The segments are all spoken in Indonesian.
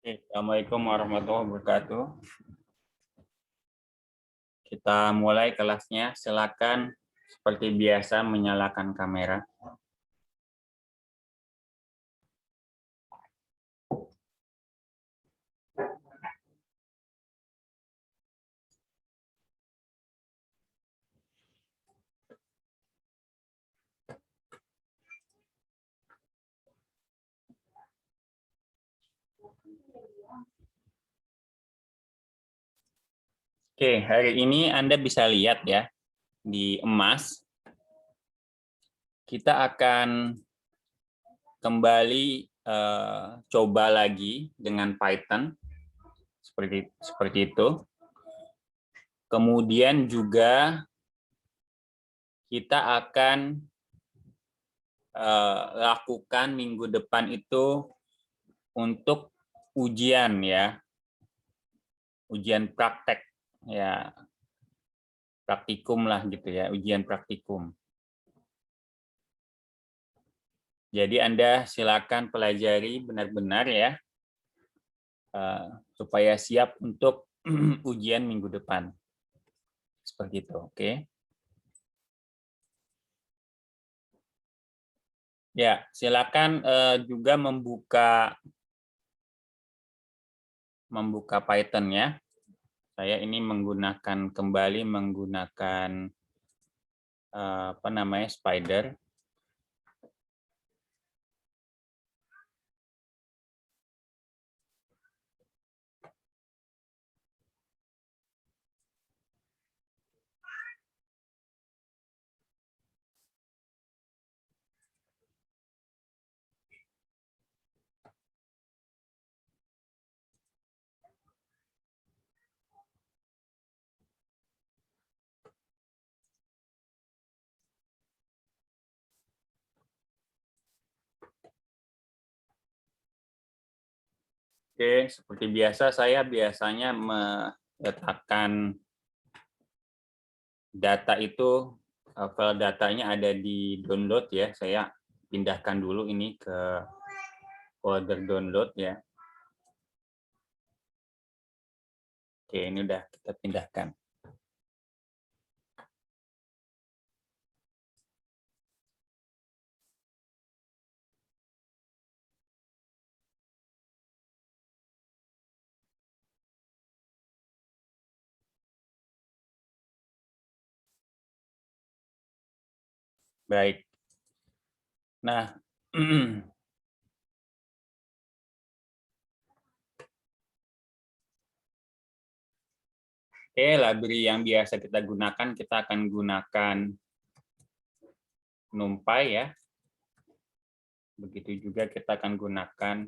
Assalamualaikum warahmatullahi wabarakatuh. Kita mulai kelasnya. Silakan seperti biasa menyalakan kamera. Oke, hari ini Anda bisa lihat ya di emas. Kita akan kembali coba lagi dengan Python seperti itu. Kemudian juga kita akan lakukan minggu depan itu untuk ujian ya, ujian praktek ya, praktikum lah gitu ya, ujian praktikum. Jadi Anda silakan pelajari benar-benar ya, supaya siap untuk ujian minggu depan. Seperti itu, oke? Ya, silakan juga membuka Python ya. Saya ini kembali menggunakan apa namanya, Spider. Oke, seperti biasa saya biasanya meletakkan data itu, file datanya ada di download ya. Saya pindahkan dulu ini ke folder download ya. Oke, ini udah kita pindahkan. Baik. Nah, oke, library yang biasa kita gunakan, kita akan gunakan NumPy ya. Begitu juga kita akan gunakan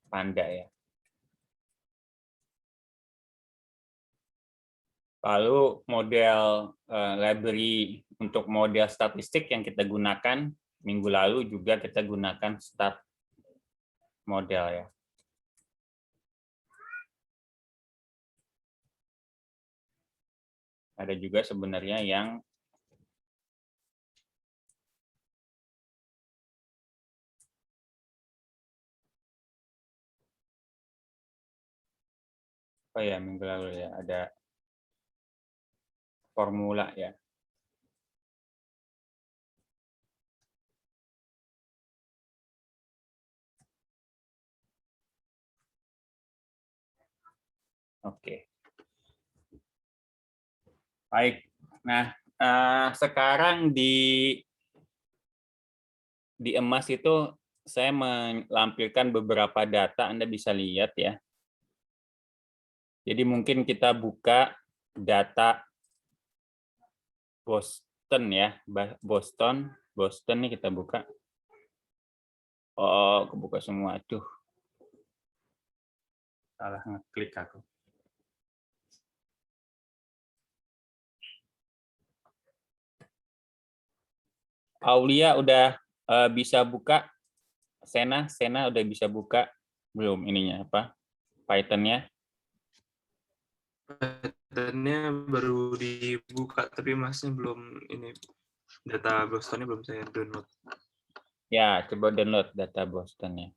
Panda ya. Lalu model library untuk model statistik yang kita gunakan minggu lalu juga kita gunakan stat model ya. Ada juga sebenarnya yang apa ya, minggu lalu ya, ada formula ya. Oke. Baik. Nah, sekarang di emas itu saya melampirkan beberapa data, Anda bisa lihat ya. Jadi mungkin kita buka data Boston ya, Boston nih kita buka. Oh, kebuka semua. Aduh, salah ngeklik aku. Aulia udah bisa buka? Sena udah bisa buka belum ininya apa? Python-nya? Python-nya baru dibuka tapi masnya belum ini, data Boston-nya belum saya download. Ya, coba download data Boston-nya.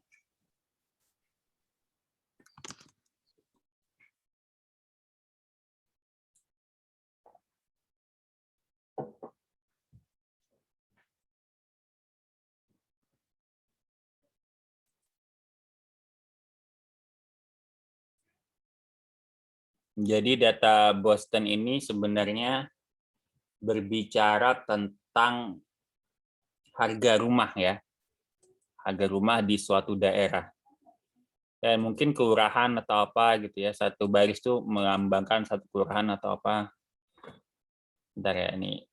Jadi data Boston ini sebenarnya berbicara tentang harga rumah ya. Harga rumah di suatu daerah. Dan mungkin kelurahan atau apa gitu ya. Satu baris itu melambangkan satu kelurahan atau apa. Bentar ya, ini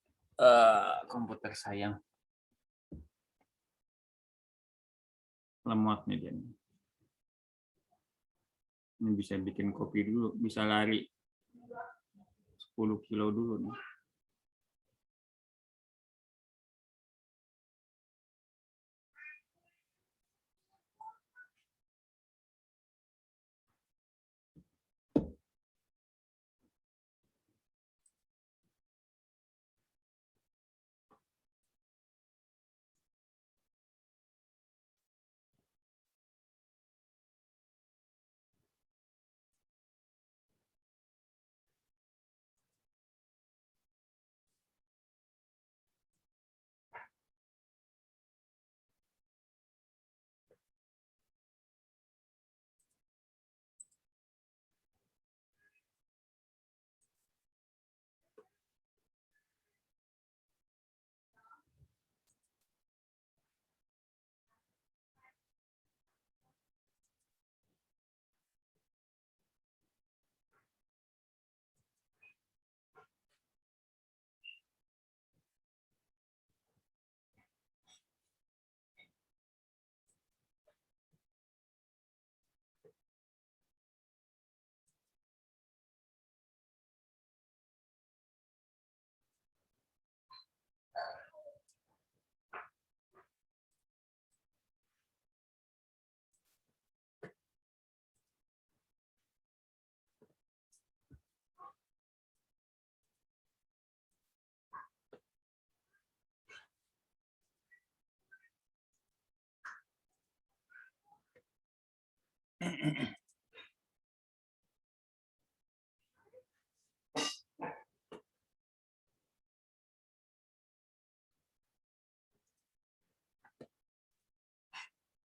komputer saya lemot nih dia. Ini bisa bikin kopi dulu, bisa lari 10 kilo dulu nih.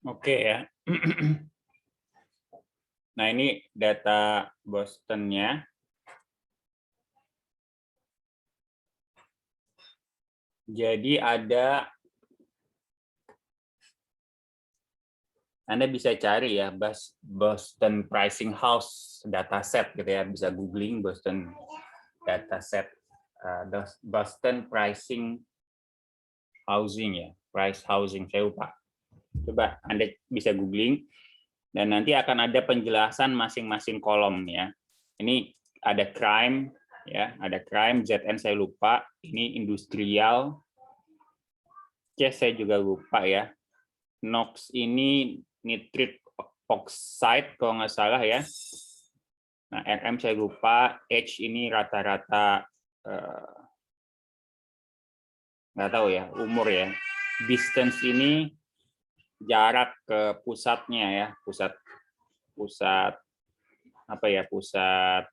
Oke ya. Nah, ini data Boston-nya. Jadi Anda bisa cari ya Boston Pricing House dataset gitu ya, bisa googling Boston dataset, Boston Pricing Housing ya, price housing, saya lupa. Coba Anda bisa googling dan nanti akan ada penjelasan masing-masing kolom ya. Ini ada crime ya, ada crime, ZN saya lupa, ini industrial, cash saya juga lupa ya. NOx ini nitrit oxide kalau nggak salah ya. Nah, RM saya lupa, H ini rata-rata nggak tahu ya, umur ya. Distance ini jarak ke pusatnya ya, pusat apa ya, pusat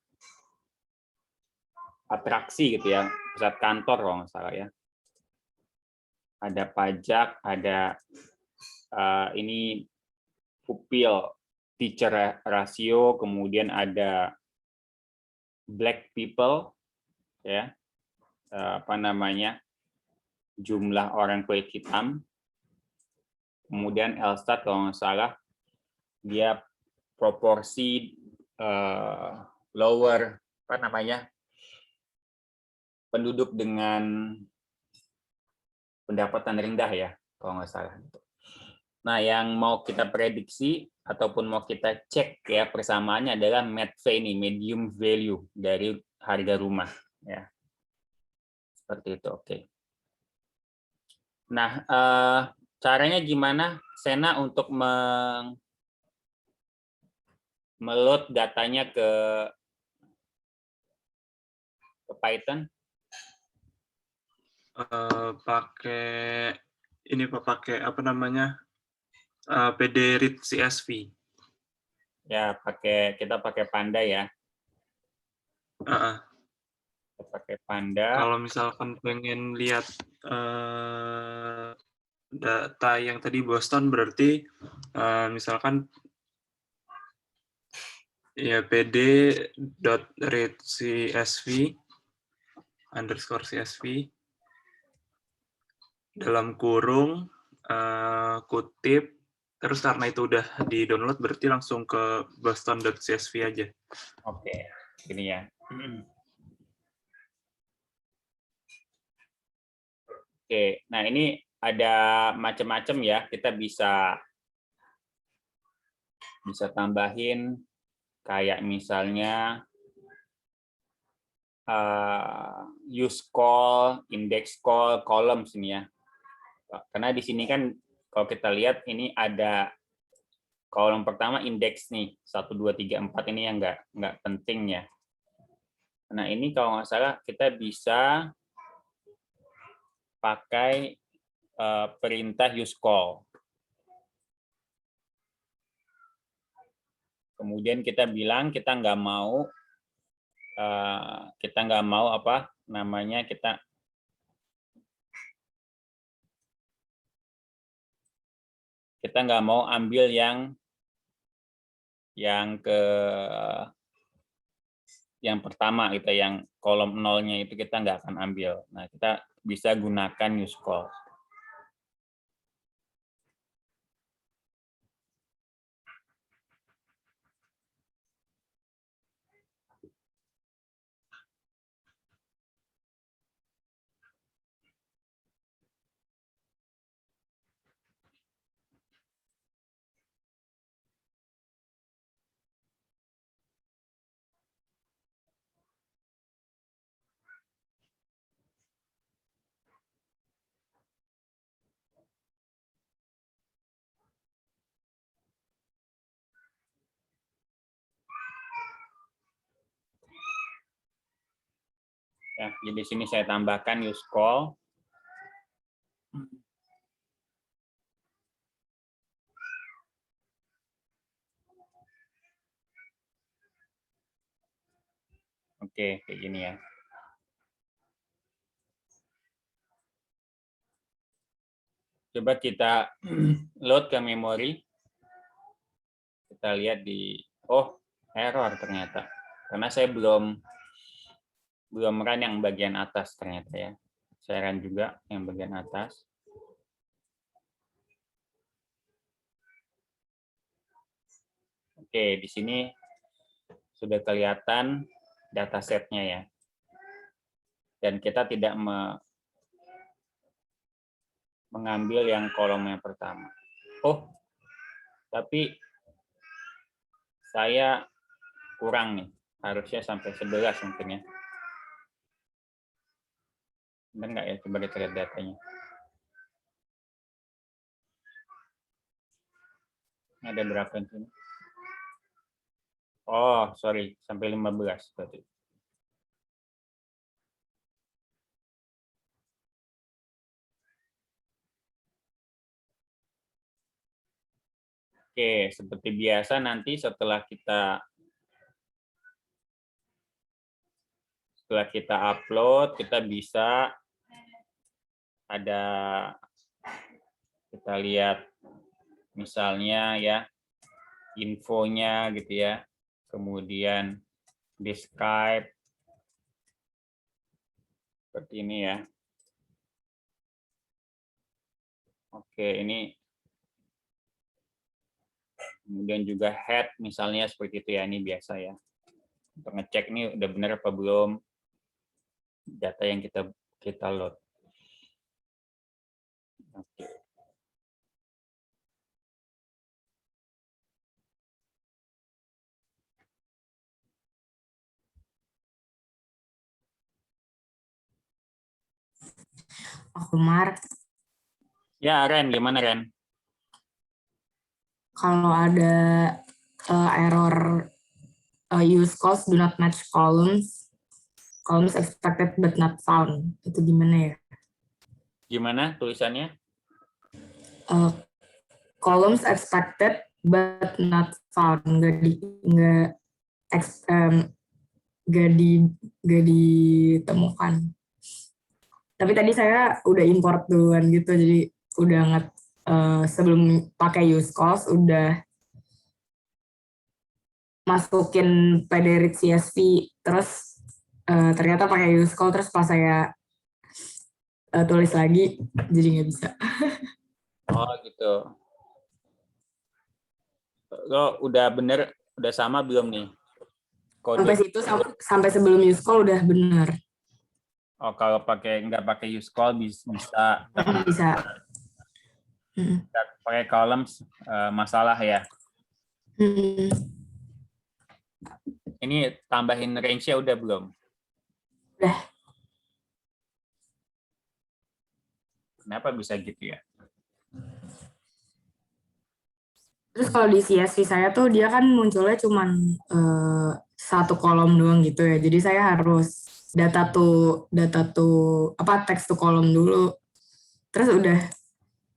atraksi gitu ya, pusat kantor kalau nggak salah ya. Ada pajak, ada ini pupil teacher ratio, kemudian ada black people ya, apa namanya, jumlah orang kulit hitam. Kemudian Elstat kalau nggak salah dia proporsi lower, apa namanya, penduduk dengan pendapatan rendah ya kalau nggak salah. Nah, yang mau kita prediksi ataupun mau kita cek ya persamaannya adalah MEDV ini, medium value dari harga rumah ya. Seperti itu, oke. Nah, caranya gimana Sena untuk meload datanya ke Python? Pakai ini Pak, pakai apa namanya, PD read CSV. Ya, kita pakai Panda ya. Kita pakai Panda. Kalau misalkan pengen lihat data yang tadi Boston, berarti misalkan Ya, pd.read_csv dalam kurung kutip, terus karena itu udah di download berarti langsung ke boston.csv aja. Oke, ini ya. Oke, nah ini ada macam-macam ya. Kita bisa tambahin kayak misalnya use call, index call, columns ini ya. Karena di sini kan kalau kita lihat ini ada kolom pertama indeks nih 1, 2, 3, 4 ini yang nggak penting ya. Nah ini kalau nggak salah kita bisa pakai perintah use call. Kemudian kita bilang kita nggak mau apa namanya kita nggak mau ambil yang pertama gitu, yang kolom nolnya itu kita nggak akan ambil. Nah kita bisa gunakan use call. Ya, jadi di sini saya tambahkan use call. Oke, kayak gini ya. Coba kita load ke memori. Kita lihat di, oh error ternyata. Karena saya belum run yang bagian atas ternyata ya. Saya run juga yang bagian atas. Oke, di sini sudah kelihatan datasetnya ya. Dan kita tidak mengambil yang kolom yang pertama. Oh, tapi saya kurang nih. Harusnya sampai 11 mungkin ya. Benar nggak ya? Coba kita lihat datanya. Ada berapa di sini? Oh, sorry. Sampai 15 berarti. Oke, seperti biasa nanti setelah kita upload, kita bisa ada, kita lihat misalnya ya infonya gitu ya, kemudian describe seperti ini ya. Oke, ini kemudian juga head misalnya seperti itu ya, ini biasa ya. Untuk ngecek ini udah benar apa belum data yang kita load. Oke. Umar, Ya, Ren, gimana Ren? kalau ada error use calls do not match columns expected but not found, itu gimana ya? Gimana tulisannya? Columns expected but not found, nggak ditemukan. Tapi tadi saya udah import duluan gitu, jadi udah sebelum pakai use calls udah masukin PD read CSV, terus ternyata pakai use call, terus pas saya tulis lagi jadi nggak bisa. Oh gitu. Lo udah bener, udah sama belum nih? Kode. Sampai situ sampai sebelum use call udah benar. Oh kalau nggak pakai use call bisa Bisa. pakai columns masalah ya. Ini tambahin range-nya udah belum? Udah. Kenapa bisa gitu ya? Terus kalau di CSV saya tuh dia kan munculnya cuman satu kolom doang gitu ya. Jadi saya harus data tuh text to kolom dulu. Terus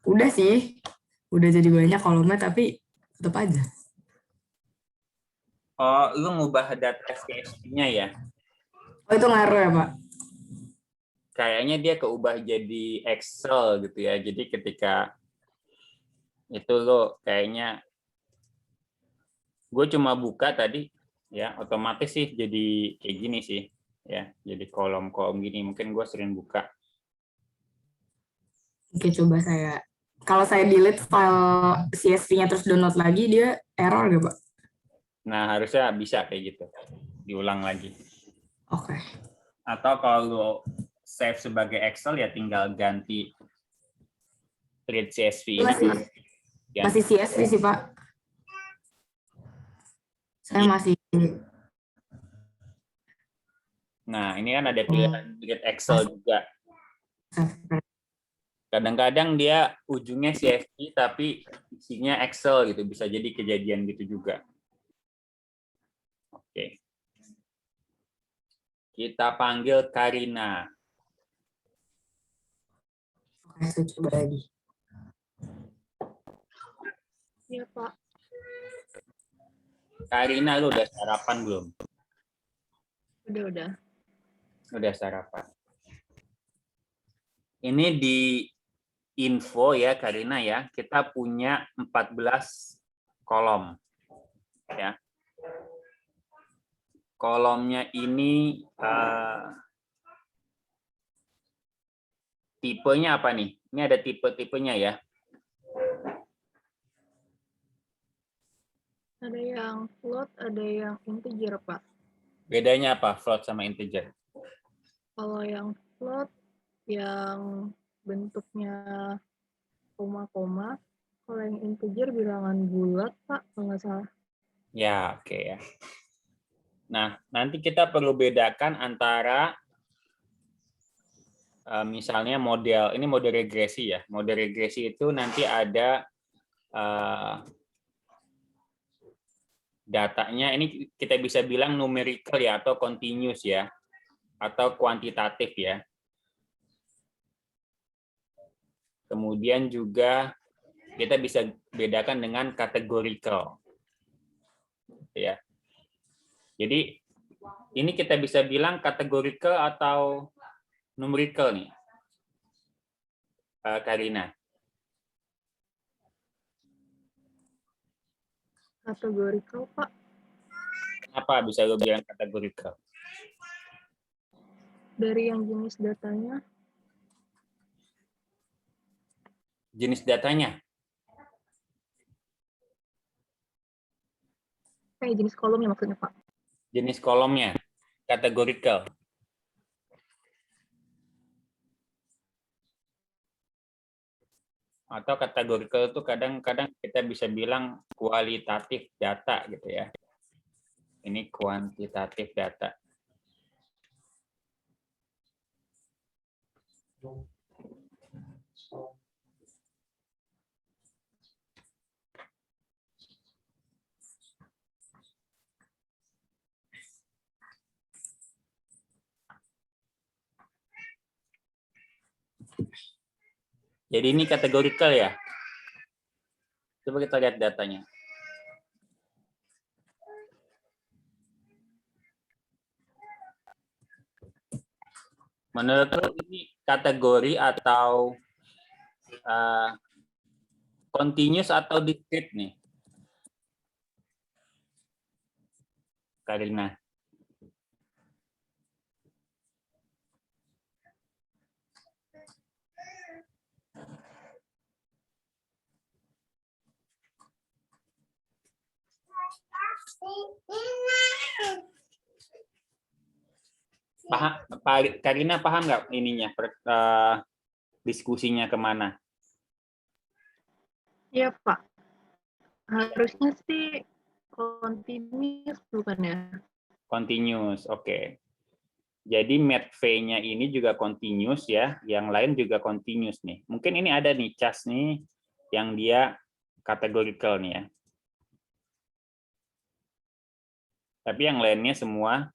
udah sih. Udah jadi banyak kolomnya tapi tetap aja. Oh, lu ngubah data CSV-nya ya? Oh itu ngaruh ya, Pak? Kayaknya dia keubah jadi Excel gitu ya. Jadi ketika itu lo kayaknya gue cuma buka tadi ya, otomatis sih jadi kayak gini sih ya. Jadi kolom-kolom gini. Mungkin gue sering buka. Oke, coba saya. Kalau saya delete file CSV-nya terus download lagi, dia error gak, Pak? Nah, harusnya bisa kayak gitu. Diulang lagi. Oke. Atau kalau lo save sebagai Excel ya tinggal ganti read CSV ini. Masih CSV sih, Pak. Saya masih. Nah, ini kan ada pilihan read Excel juga. Kadang-kadang dia ujungnya CSV tapi isinya Excel gitu. Bisa jadi kejadian gitu juga. Oke. Kita panggil Karina. Oke, saya coba lagi. Iya, Pak. Karina, lu udah sarapan belum? Udah. Udah sarapan. Ini di info ya, Karina ya. Kita punya 14 kolom. Ya. Kolomnya ini tipenya apa nih? Ini ada tipe-tipenya ya. Ada yang float, ada yang integer, Pak. Bedanya apa float sama integer? Kalau yang float, yang bentuknya koma-koma. Kalau yang integer bilangan bulat, Pak, kalau nggak salah. Ya, oke ya. Nah, nanti kita perlu bedakan antara misalnya model, ini model regresi ya. Model regresi itu nanti ada datanya, ini kita bisa bilang numerical ya, atau continuous ya, atau kuantitatif ya. Kemudian juga kita bisa bedakan dengan categorical. Ya. Jadi ini kita bisa bilang categorical atau numerical nih, Karina. Categorical, Pak. Kenapa bisa lo bilang categorical? Dari yang jenis datanya. Jenis datanya? Jenis kolomnya maksudnya, Pak. Jenis kolomnya, categorical. Atau categorical itu kadang-kadang kita bisa bilang kualitatif data gitu ya. Ini kuantitatif data. Jadi ini categorical ya. Coba kita lihat datanya. Menurut lo ini kategori atau continuous atau discrete nih? Karina? Karina paham nggak ininya diskusinya kemana? Iya, Pak. Harusnya sih continuous bukan ya? Continuous, oke. Jadi MATV-nya ini juga continuous ya, yang lain juga continuous nih. Mungkin ini ada nih cas nih yang dia categorical nih ya. Tapi yang lainnya semua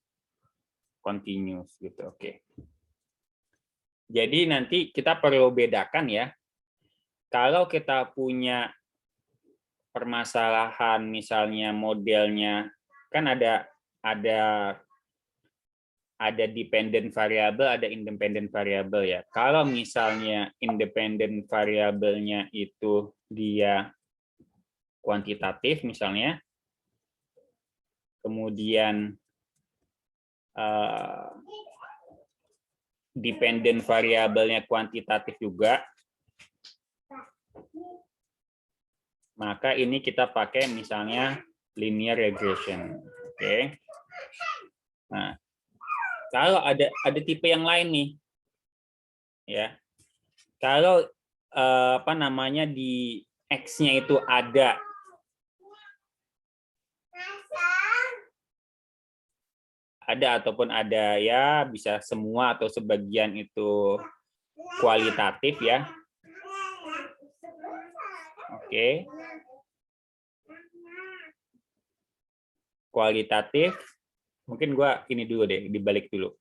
continuous gitu, oke. Jadi nanti kita perlu bedakan ya. Kalau kita punya permasalahan misalnya modelnya kan ada dependent variable, ada independent variable ya. Kalau misalnya independent variabelnya itu dia kuantitatif misalnya, kemudian dependent variabelnya kuantitatif juga, maka ini kita pakai misalnya linear regression. Oke. Nah, kalau ada tipe yang lain nih, ya. Kalau apa namanya di X-nya itu ada ataupun ada ya bisa semua atau sebagian itu kualitatif ya. Oke. Kualitatif. Mungkin gua ini dulu deh, dibalik dulu.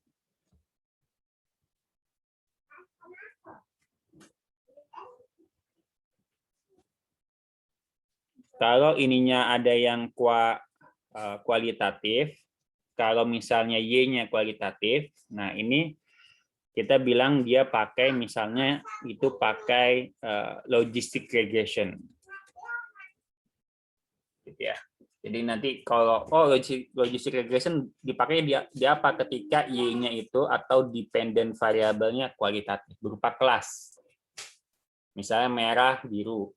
Kalau ininya ada yang kualitatif, kalau misalnya Y-nya kualitatif, nah ini kita bilang dia pakai misalnya itu pakai logistic regression. Gitu ya. Jadi nanti kalau logistic regression dipakai dia apa ketika Y-nya itu atau dependent variabelnya kualitatif berupa kelas. Misalnya merah, biru,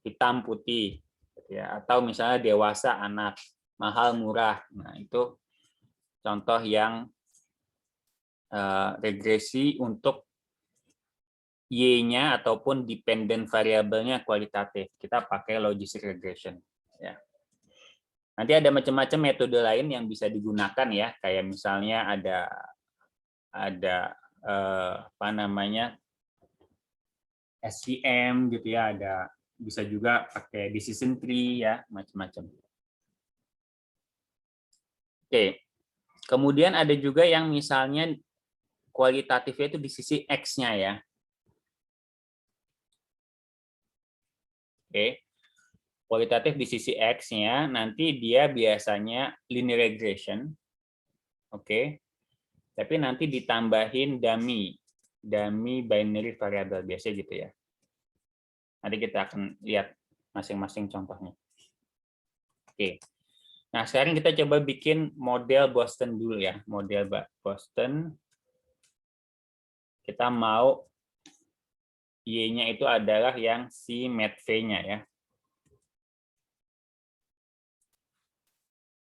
hitam, putih, ya, atau misalnya dewasa, anak, mahal, murah. Nah, itu contoh yang regresi untuk Y-nya ataupun dependent variabelnya kualitatif. Kita pakai logistic regression. Ya. Nanti ada macam-macam metode lain yang bisa digunakan ya, kayak misalnya ada apa namanya SVM gitu ya, ada bisa juga pakai decision tree ya, macam-macam. Oke. Kemudian ada juga yang misalnya kualitatifnya itu di sisi X-nya ya. Oke. Kualitatif di sisi X-nya, nanti dia biasanya linear regression. Oke. Tapi nanti ditambahin dummy binary variable biasa gitu ya. Nanti kita akan lihat masing-masing contohnya. Oke. Nah, sekarang kita coba bikin model Boston dulu ya. Model Boston. Kita mau Y-nya itu adalah yang si MATV-nya ya.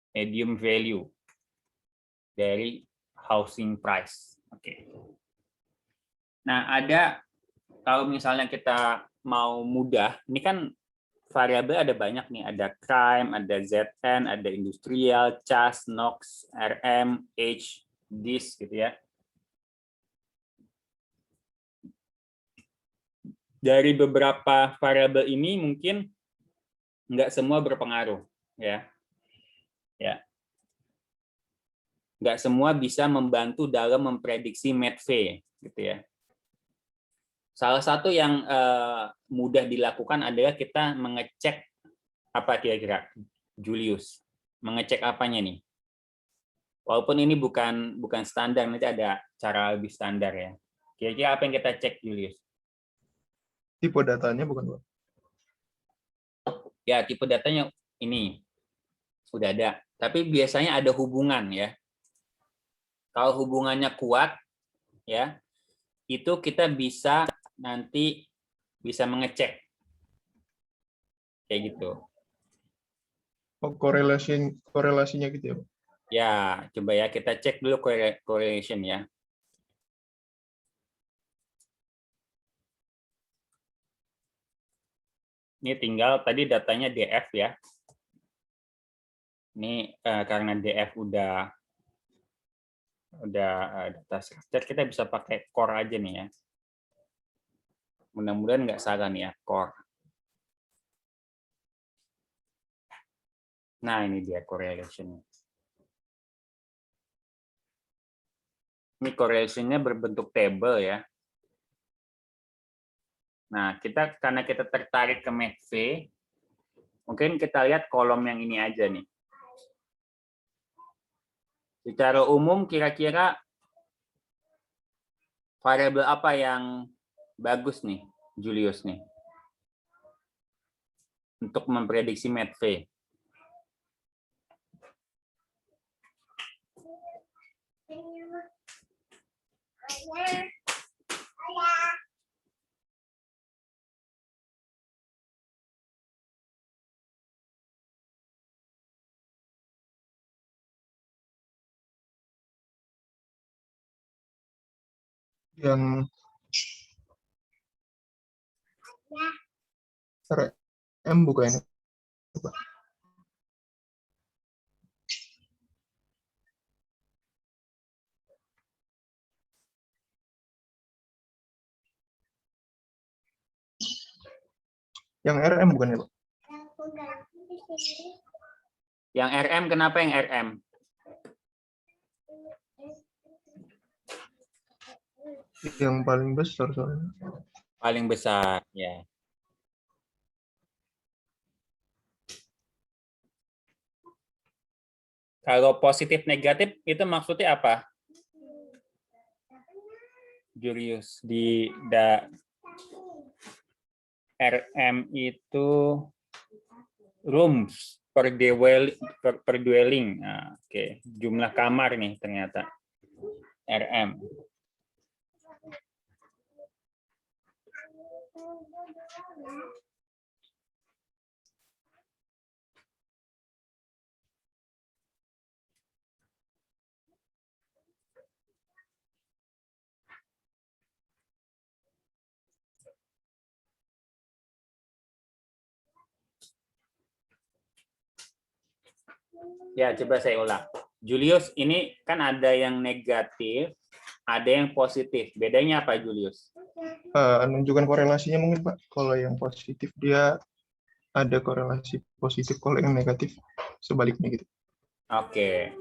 Medium value dari housing price. Oke. Nah, kalau misalnya kita mau mudah, ini kan variabel ada banyak nih, ada crime, ada ZN, ada industrial, CAS, NOx, RM, H, DIS gitu ya. Dari beberapa variabel ini mungkin nggak semua berpengaruh ya. Ya. Nggak semua bisa membantu dalam memprediksi MATV gitu ya. Salah satu yang mudah dilakukan adalah kita mengecek apa kira-kira Julius, mengecek apanya nih? Walaupun ini bukan standar, nanti ada cara lebih standar ya. Kira-kira apa yang kita cek Julius? Tipe datanya bukan, Pak? Ya, tipe datanya ini udah ada. Tapi biasanya ada hubungan ya. Kalau hubungannya kuat, ya, itu kita bisa nanti bisa mengecek kayak gitu. Oh, korelasinya gitu ya, Pak? Ya, coba ya kita cek dulu correlation ya. Ini tinggal tadi datanya DF ya. Ini karena DF udah data structure, kita bisa pakai core aja nih ya. Mudah-mudahan nggak salah nih ya, core. Nah, ini dia correlation. Ini correlation-nya berbentuk table ya. Nah, karena kita tertarik ke MATV, mungkin kita lihat kolom yang ini aja nih. Secara umum kira-kira variabel apa yang bagus nih, Julius nih, untuk memprediksi MATV? Yang RM bukan ini, Pak? Yang RM bukan ya, Pak? Yang RM, kenapa yang RM? Yang paling besar soalnya. Paling besar, ya. Kalau positif negatif itu maksudnya apa? Julius, RM itu rooms per dwelling. Nah, oke. Jumlah kamar nih ternyata. RM. Ya, coba saya ulang. Julius, ini kan ada yang negatif, ada yang positif. Bedanya apa, Julius? Menunjukkan korelasinya mungkin, Pak. Kalau yang positif dia ada korelasi positif, kalau yang negatif sebaliknya gitu. Oke.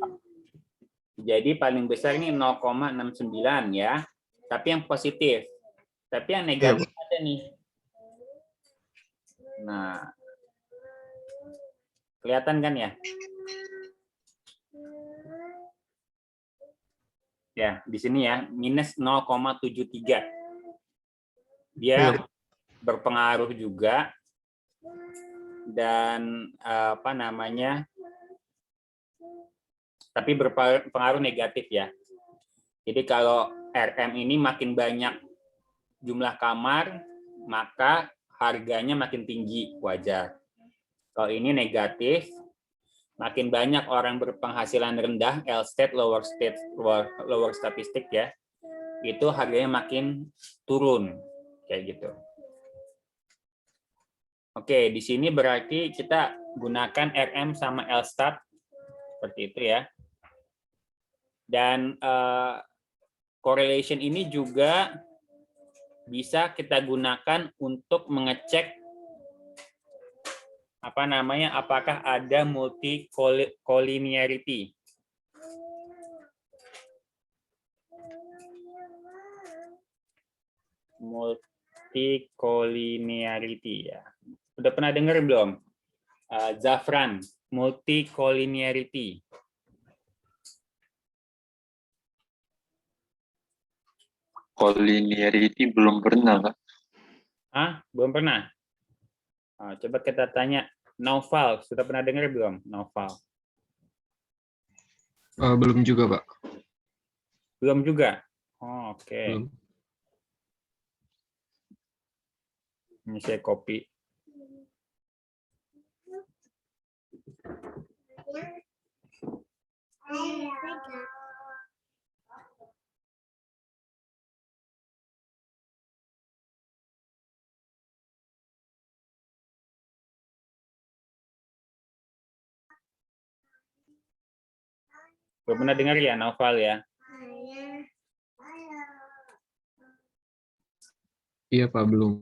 Jadi paling besar ini 0,69 ya. Tapi yang positif. Tapi yang negatif ada nih. Nah. Kelihatan kan ya? Ya, di sini ya, minus 0,73. Dia berpengaruh juga. Dan apa namanya? Tapi berpengaruh negatif ya. Jadi kalau RM ini makin banyak jumlah kamar, maka harganya makin tinggi, wajar. Kalau ini negatif, makin banyak orang berpenghasilan rendah, LSTAT, lower statistik ya, itu harganya makin turun, kayak gitu. Oke, di sini berarti kita gunakan RM sama LSTAT, seperti itu ya. Dan correlation ini juga bisa kita gunakan untuk mengecek apa namanya, apakah ada multi-collinearity. Multi-collinearity ya. Udah pernah dengar belum? Zafran, multi-collinearity. Collinearity belum pernah, Kak. Ah, belum pernah? Coba kita tanya Naufal, sudah pernah dengar belum? Naufal. Belum juga, Pak. Belum juga. Oh, oke. Belum. Ini saya copy. Belum pernah dengar ya Naufal ya? Iya, Pak, belum.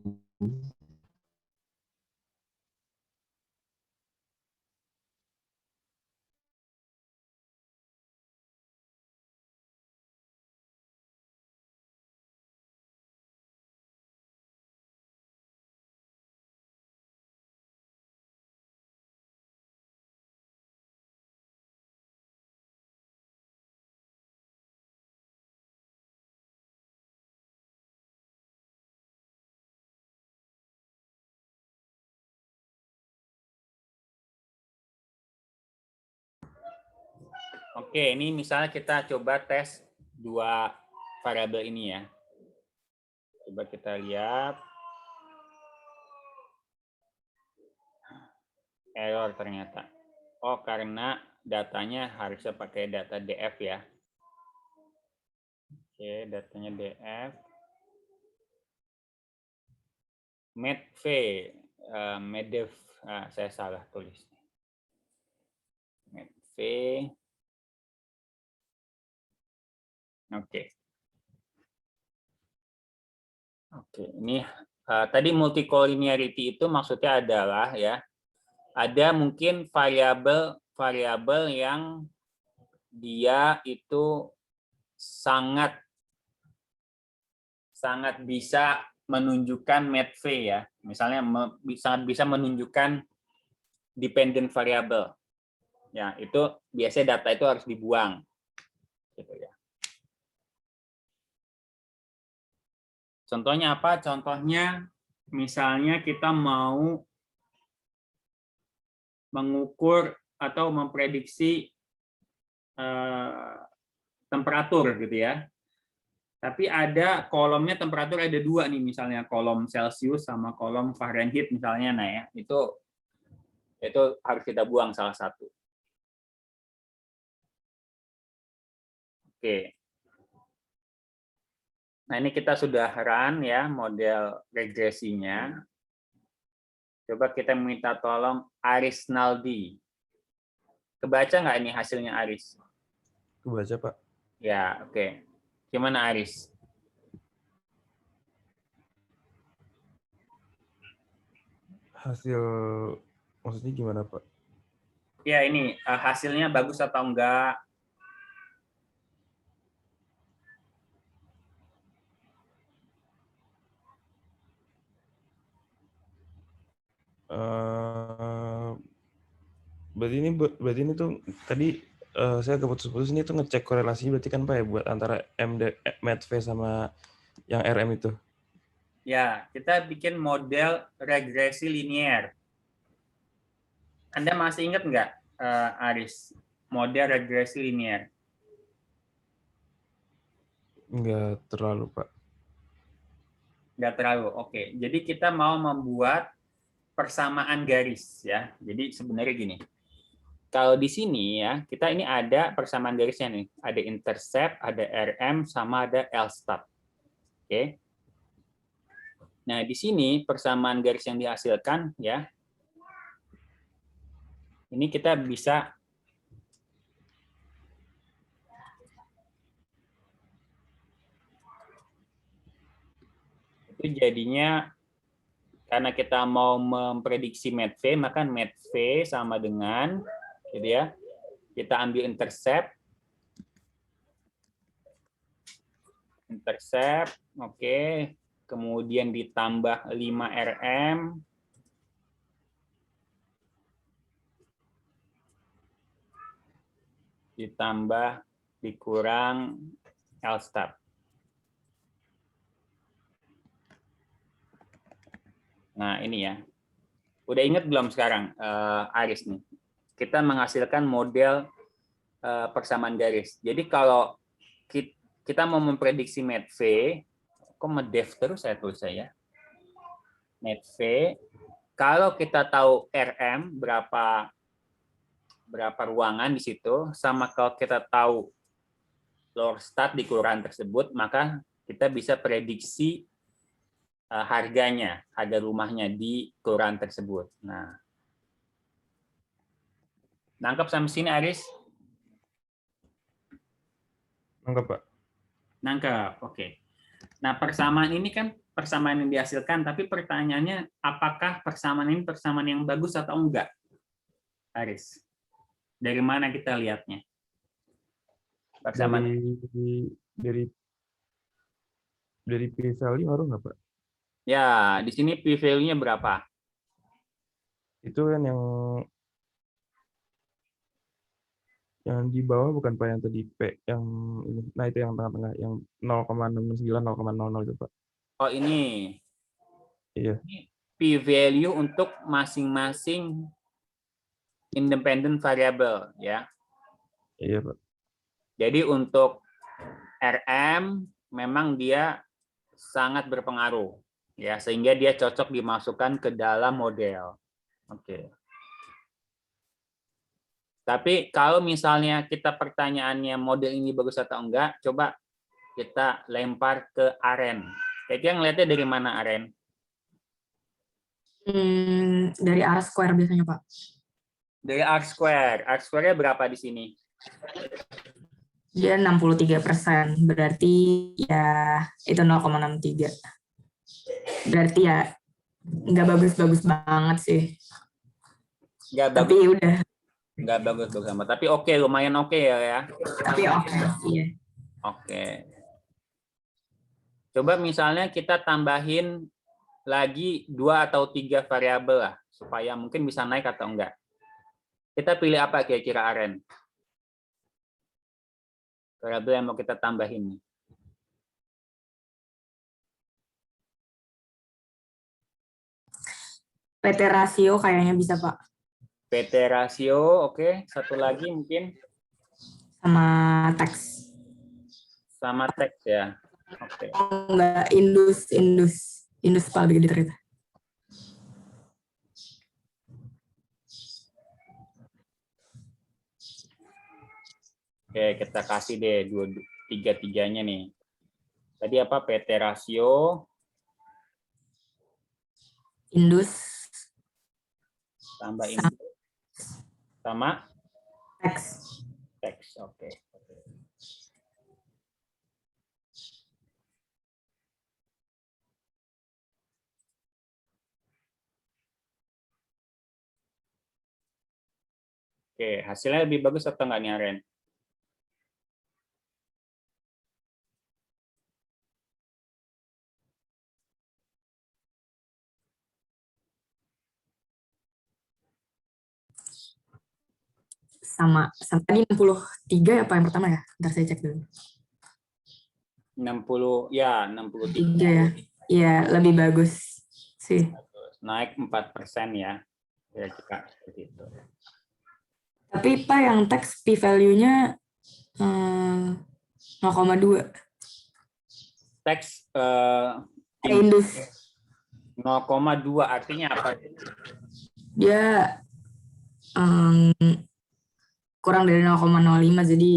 Oke, ini misalnya kita coba tes dua variabel ini ya. Coba kita lihat. Error ternyata. Oh, karena datanya harusnya pakai data DF ya. Oke, datanya DF. Medv, Medv, saya salah tulis. Medv. Oke. Oke, ini tadi multicollinearity itu maksudnya adalah ya, ada mungkin variabel yang dia itu sangat bisa menunjukkan Medv ya. Misalnya sangat bisa menunjukkan dependent variable. Ya, itu biasanya data itu harus dibuang. Gitu ya. Contohnya apa? Contohnya misalnya kita mau mengukur atau memprediksi temperatur gitu ya. Tapi ada kolomnya temperatur ada dua nih, misalnya kolom Celsius sama kolom Fahrenheit misalnya. Nah ya, itu harus kita buang salah satu. Oke. Nah ini kita sudah run ya model regresinya. Coba kita minta tolong Aris Naldi. Kebaca nggak ini hasilnya Aris? Kebaca, Pak. Ya, oke. Gimana Aris? Hasil maksudnya gimana, Pak? Ya ini hasilnya bagus atau enggak? Berarti ini tuh tadi saya keputus-putus ini tuh ngecek korelasi berarti kan Pak ya buat antara Medv sama yang RM itu. Ya, kita bikin model regresi linear. Anda masih ingat nggak, Aris, model regresi linear? Enggak terlalu, Pak. Nggak terlalu. Oke, jadi kita mau membuat persamaan garis ya. Jadi sebenarnya gini. Kalau di sini ya, kita ini ada persamaan garisnya nih. Ada intercept, ada RM, sama ada L-stub. Oke. Nah, di sini persamaan garis yang dihasilkan ya. Ini kita bisa itu jadinya karena kita mau memprediksi Medv, maka Medv sama dengan gitu ya. Kita ambil intercept, oke. Kemudian ditambah 5 RM, ditambah dikurang L-stub. Nah ini ya. Udah ingat belum sekarang, Aris nih? Kita menghasilkan model persamaan garis. Jadi kalau kita mau memprediksi net V, kok medef terus saya tulis saya. Net V, kalau kita tahu RM berapa ruangan di situ, sama kalau kita tahu floor start di kelurahan tersebut, maka kita bisa prediksi harganya, harga rumahnya di kelurahan tersebut. Nah, nangkep sampai sini, Aris? Nangkep, Pak. Nangkep, oke. Nah, persamaan ini kan persamaan yang dihasilkan, tapi pertanyaannya apakah persamaan ini persamaan yang bagus atau enggak? Aris, dari mana kita lihatnya? Persamaan dari p-value ngaruh nggak, Pak? ya, di sini p-value-nya berapa? Itu kan yang di bawah bukan Pak, yang tadi P yang ini. Nah, itu yang tengah-tengah yang 0,69 0,00 itu, Pak. Oh, ini. Iya. P-value untuk masing-masing independent variable ya. Iya, Pak. Jadi untuk RM memang dia sangat berpengaruh ya, sehingga dia cocok dimasukkan ke dalam model. Oke. Tapi kalau misalnya kita pertanyaannya model ini bagus atau enggak, coba kita lempar ke Aren. Kayaknya ngeliatnya dari mana, Aren? Dari R square biasanya, Pak. Dari R square. R square-nya berapa di sini? Dia 63%, berarti ya itu 0,63. Berarti ya nggak bagus-bagus banget sih. Nggak Tapi bagus, udah, nggak bagus amat. Tapi oke, lumayan oke ya. tapi oke. Iya. Oke. Coba misalnya kita tambahin lagi 2 atau 3 variabel lah, supaya mungkin bisa naik atau enggak. Kita pilih apa kira-kira, Aren? Variabel yang mau kita tambahin. PT rasio kayaknya bisa, Pak. PT rasio, oke. Satu lagi mungkin Sama teks. sama teks ya. Oke. Enggak, indus Pak, begitu ternyata. Oke, kita kasih deh 3-3-nya nih. Tadi apa? PT rasio Indus tambah induk sama teks. teks. Oke. Oke, hasilnya lebih bagus atau enggak nih, Aren? Sama tadi 63 apa yang pertama ya? Ntar saya cek dulu. 60, ya 63. 3 ya. Iya, lebih bagus sih. Naik 4% ya. Kira-kira seperti itu. Tapi Pak yang teks p-value-nya 0,2. Teks Indus 0,2 artinya apa? dia kurang dari 0,05, jadi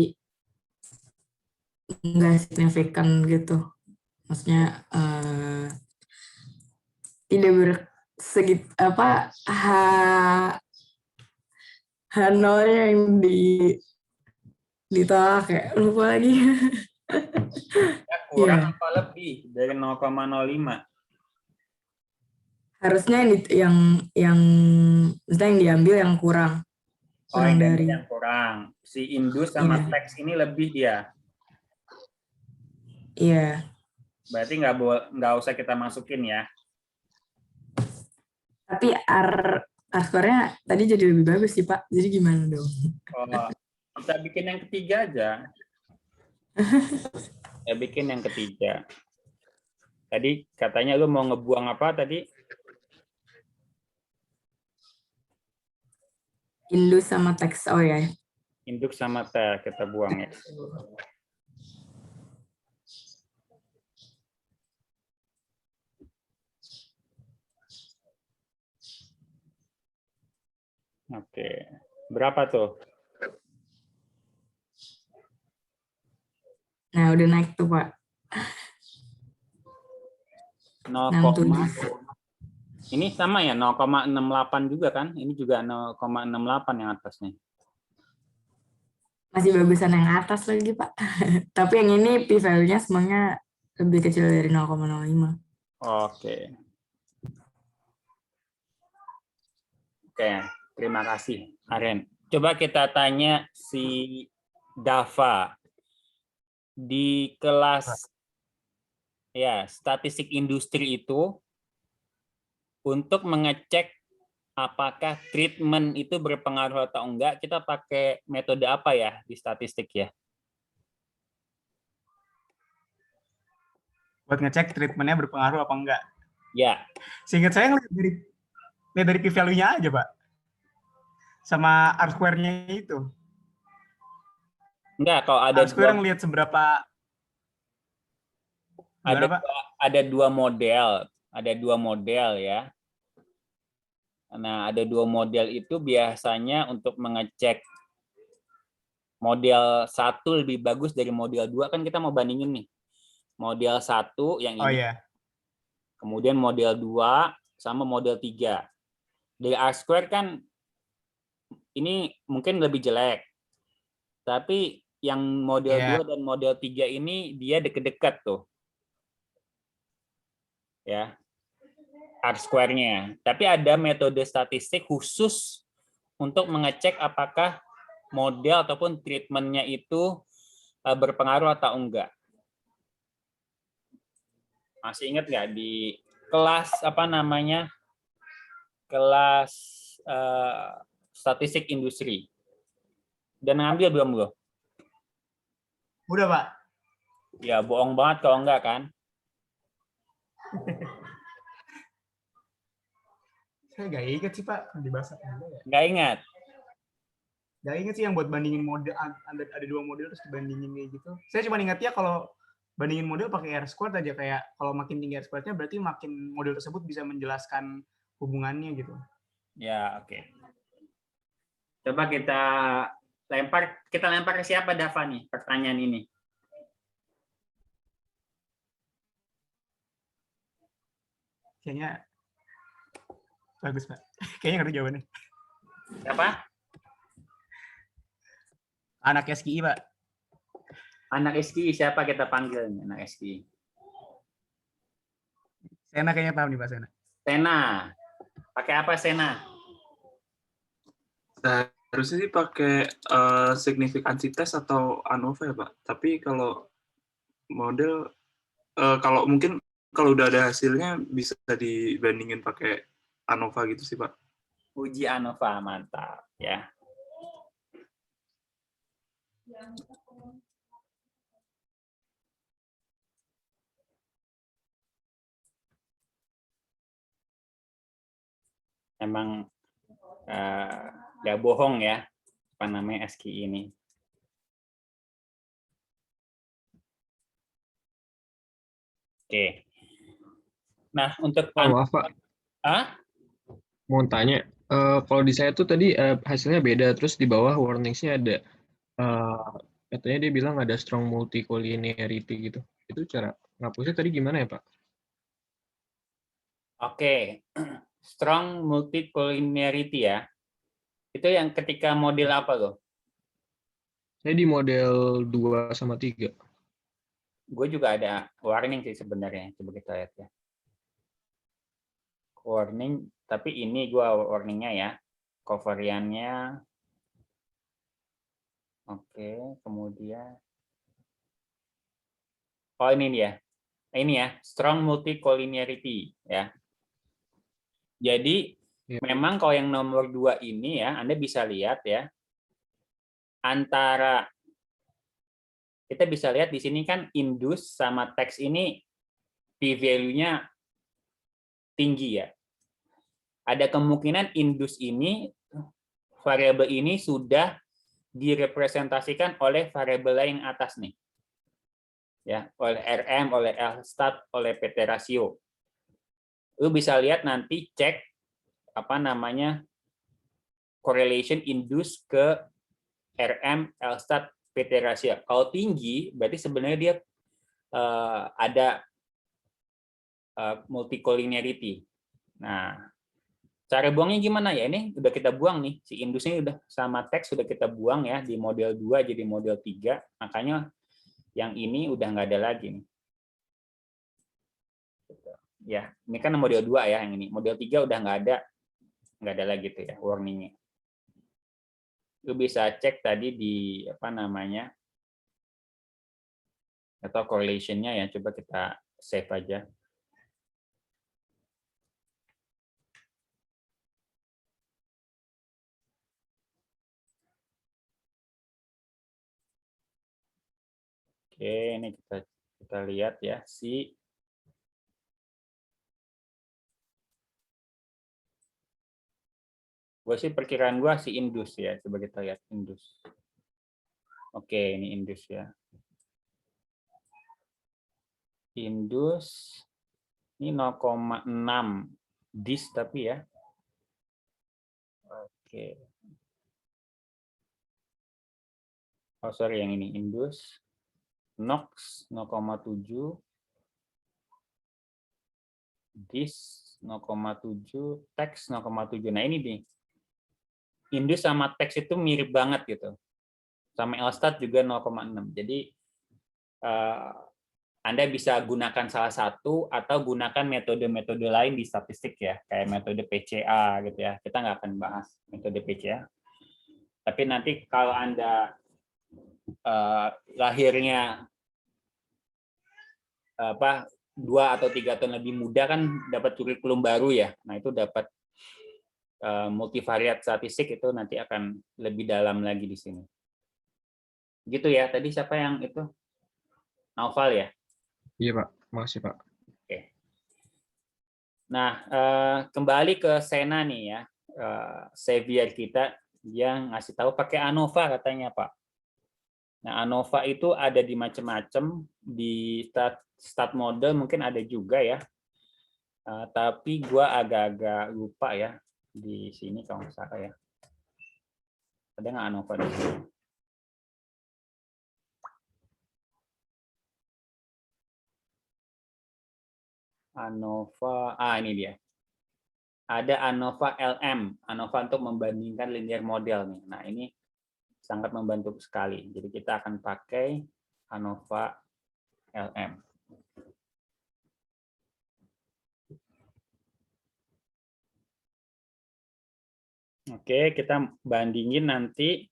nggak signifikan gitu. Maksudnya tidak bersegit apa H0-nya yang ditolak, kayak lupa lagi. Ya, kurang Iya. apa lebih dari 0,05? Harusnya yang maksudnya yang diambil yang kurang. Oh, Kurang yang dari. yang kurang. Si indus sama Iya. teks ini lebih ya. Iya. Berarti nggak usah kita masukin ya. Tapi R-square-nya tadi jadi lebih bagus sih, Pak. Jadi gimana dong? Oh, kita bikin yang ketiga aja. Ya bikin yang ketiga. Tadi katanya lu mau ngebuang apa tadi? Indus sama teks. Oh ya. Induk sama T kita buang ya. Oke. Berapa tuh? Nah, udah naik tuh, Pak. 67. Ini sama ya 0,68 juga kan? Ini juga 0,68 yang atasnya. Masih bagusan yang atas lagi, Pak. Tapi yang ini p-value-nya semuanya lebih kecil dari 0,05. Oke. Oke, terima kasih, Aren. Coba kita tanya si Dava. Di kelas ya statistik industri itu untuk mengecek apakah treatment itu berpengaruh atau enggak, kita pakai metode apa ya di statistik ya? Buat ngecek treatmentnya berpengaruh apa enggak. Ya. Seingat saya ngeliat dari p-value-nya aja, Pak. Sama R-square-nya itu. Enggak, kalau ada R-square ngelihat seberapa ada dua model ya. Nah, ada dua model itu biasanya untuk mengecek model 1 lebih bagus dari model 2 kan kita mau bandingin nih. Model 1 yang ini. Oh iya. Kemudian model 2 sama model 3. Dari R-square kan ini mungkin lebih jelek. Tapi yang model 2 dan model 3 ini dia deket-deket tuh. Ya. R-square-nya. Tapi ada metode statistik khusus untuk mengecek apakah model ataupun treatment-nya itu berpengaruh atau enggak. Masih ingat nggak di kelas apa namanya? Kelas statistik industri. Dan ngambil belum lo? Udah, Pak. Ya, bohong banget kalau enggak kan? Saya nggak ingat sih, Pak. Dibahas apa enggak ya? Nggak ingat? Nggak ingat sih yang buat bandingin model, ada dua model terus dibandingin kayak gitu. Saya cuma ingatnya kalau bandingin model pakai R-squared aja, kayak kalau makin tinggi R-squared-nya berarti makin model tersebut bisa menjelaskan hubungannya gitu. Ya, oke. Coba kita lempar ke siapa, Dava nih pertanyaan ini? Kayaknya bagus, Pak. Kayaknya ngerti jawabannya. Siapa? Anak SKI, Pak. Anak SKI siapa kita panggil nih, anak SKI? Sena kayaknya paham nih, Pak Sena. Sena. Pakai apa Sena? Harusnya sih pakai signifikansi tes atau ANOVA ya, Pak. Tapi kalau model, kalau mungkin kalau udah ada hasilnya bisa dibandingin pakai ANOVA gitu sih, Pak. Uji ANOVA, mantap ya. Emang nggak bohong ya, apa namanya SKI ini. Oke. Nah, untuk maaf Pak, mau tanya, kalau di saya tuh tadi hasilnya beda, terus di bawah warningsnya ada, katanya dia bilang ada strong multicollinearity gitu. Itu cara ngapusnya tadi gimana ya Pak? Oke, strong multicollinearity ya. Itu yang ketika model apa loh? Saya di model 2 sama 3. Gue juga ada warning sih sebenarnya. Coba kita lihat ya. Warning, tapi ini gue warningnya ya. Covariannya. Oke, kemudian. Oh ini dia. Ini ya, strong multicollinearity ya. Jadi memang kalau yang nomor 2 ini ya, Anda bisa lihat ya, antara kita bisa lihat di sini kan indus sama teks ini p-value-nya tinggi ya. Ada kemungkinan indus ini, variabel ini sudah direpresentasikan oleh variabel yang atas nih. Ya, oleh RM, oleh L-stat, oleh PT rasio. Lu bisa lihat nanti cek apa namanya correlation induce ke RM, L-stat, PT rasio. Kalau tinggi berarti sebenarnya dia ada multicollinearity. Nah, cara buangnya gimana ya? Ini udah kita buang nih, si indusnya udah sama teks sudah kita buang ya di model 2 jadi model 3. Makanya yang ini udah nggak ada lagi nih. Ya, ini kan model 2 ya yang ini. Model 3 udah nggak ada lagi tuh ya warningnya. Lu bisa cek tadi di apa namanya atau correlation-nya ya. Coba kita save aja. Oke, ini kita lihat ya si gue sih perkiraan gue si indus ya. Coba kita lihat indus. Oke, ini indus ya. Indus ini 0,6 dis tapi ya. Oke. Oh sorry yang ini indus. Nox 0,7. Dis 0,7, teks 0,7. Nah ini nih. Indus sama teks itu mirip banget gitu. Sama L-stat juga 0,6. Jadi Anda bisa gunakan salah satu atau gunakan metode-metode lain di statistik ya, kayak metode PCA gitu ya. Kita nggak akan bahas metode PCA. Tapi nanti kalau Anda lahirnya 2 atau 3 tahun lebih muda kan dapat kurikulum baru ya. Nah itu dapat multivariat statistik itu nanti akan lebih dalam lagi di sini. Gitu ya. Tadi siapa yang itu? Naufal ya? Iya Pak, makasih Pak. Oke. Nah, kembali ke Sena nih ya. Xavier kita yang ngasih tahu pakai ANOVA katanya Pak. Nah, ANOVA itu ada di macam-macam, di stat model mungkin ada juga ya. Tapi gua agak-agak lupa ya di sini kalau nggak salah ya. Ada nggak ANOVA di sini? ANOVA, ini dia. Ada ANOVA LM, ANOVA untuk membandingkan linear model nih. Nah, ini sangat membantu sekali. Jadi kita akan pakai ANOVA LM. Oke, kita bandingin nanti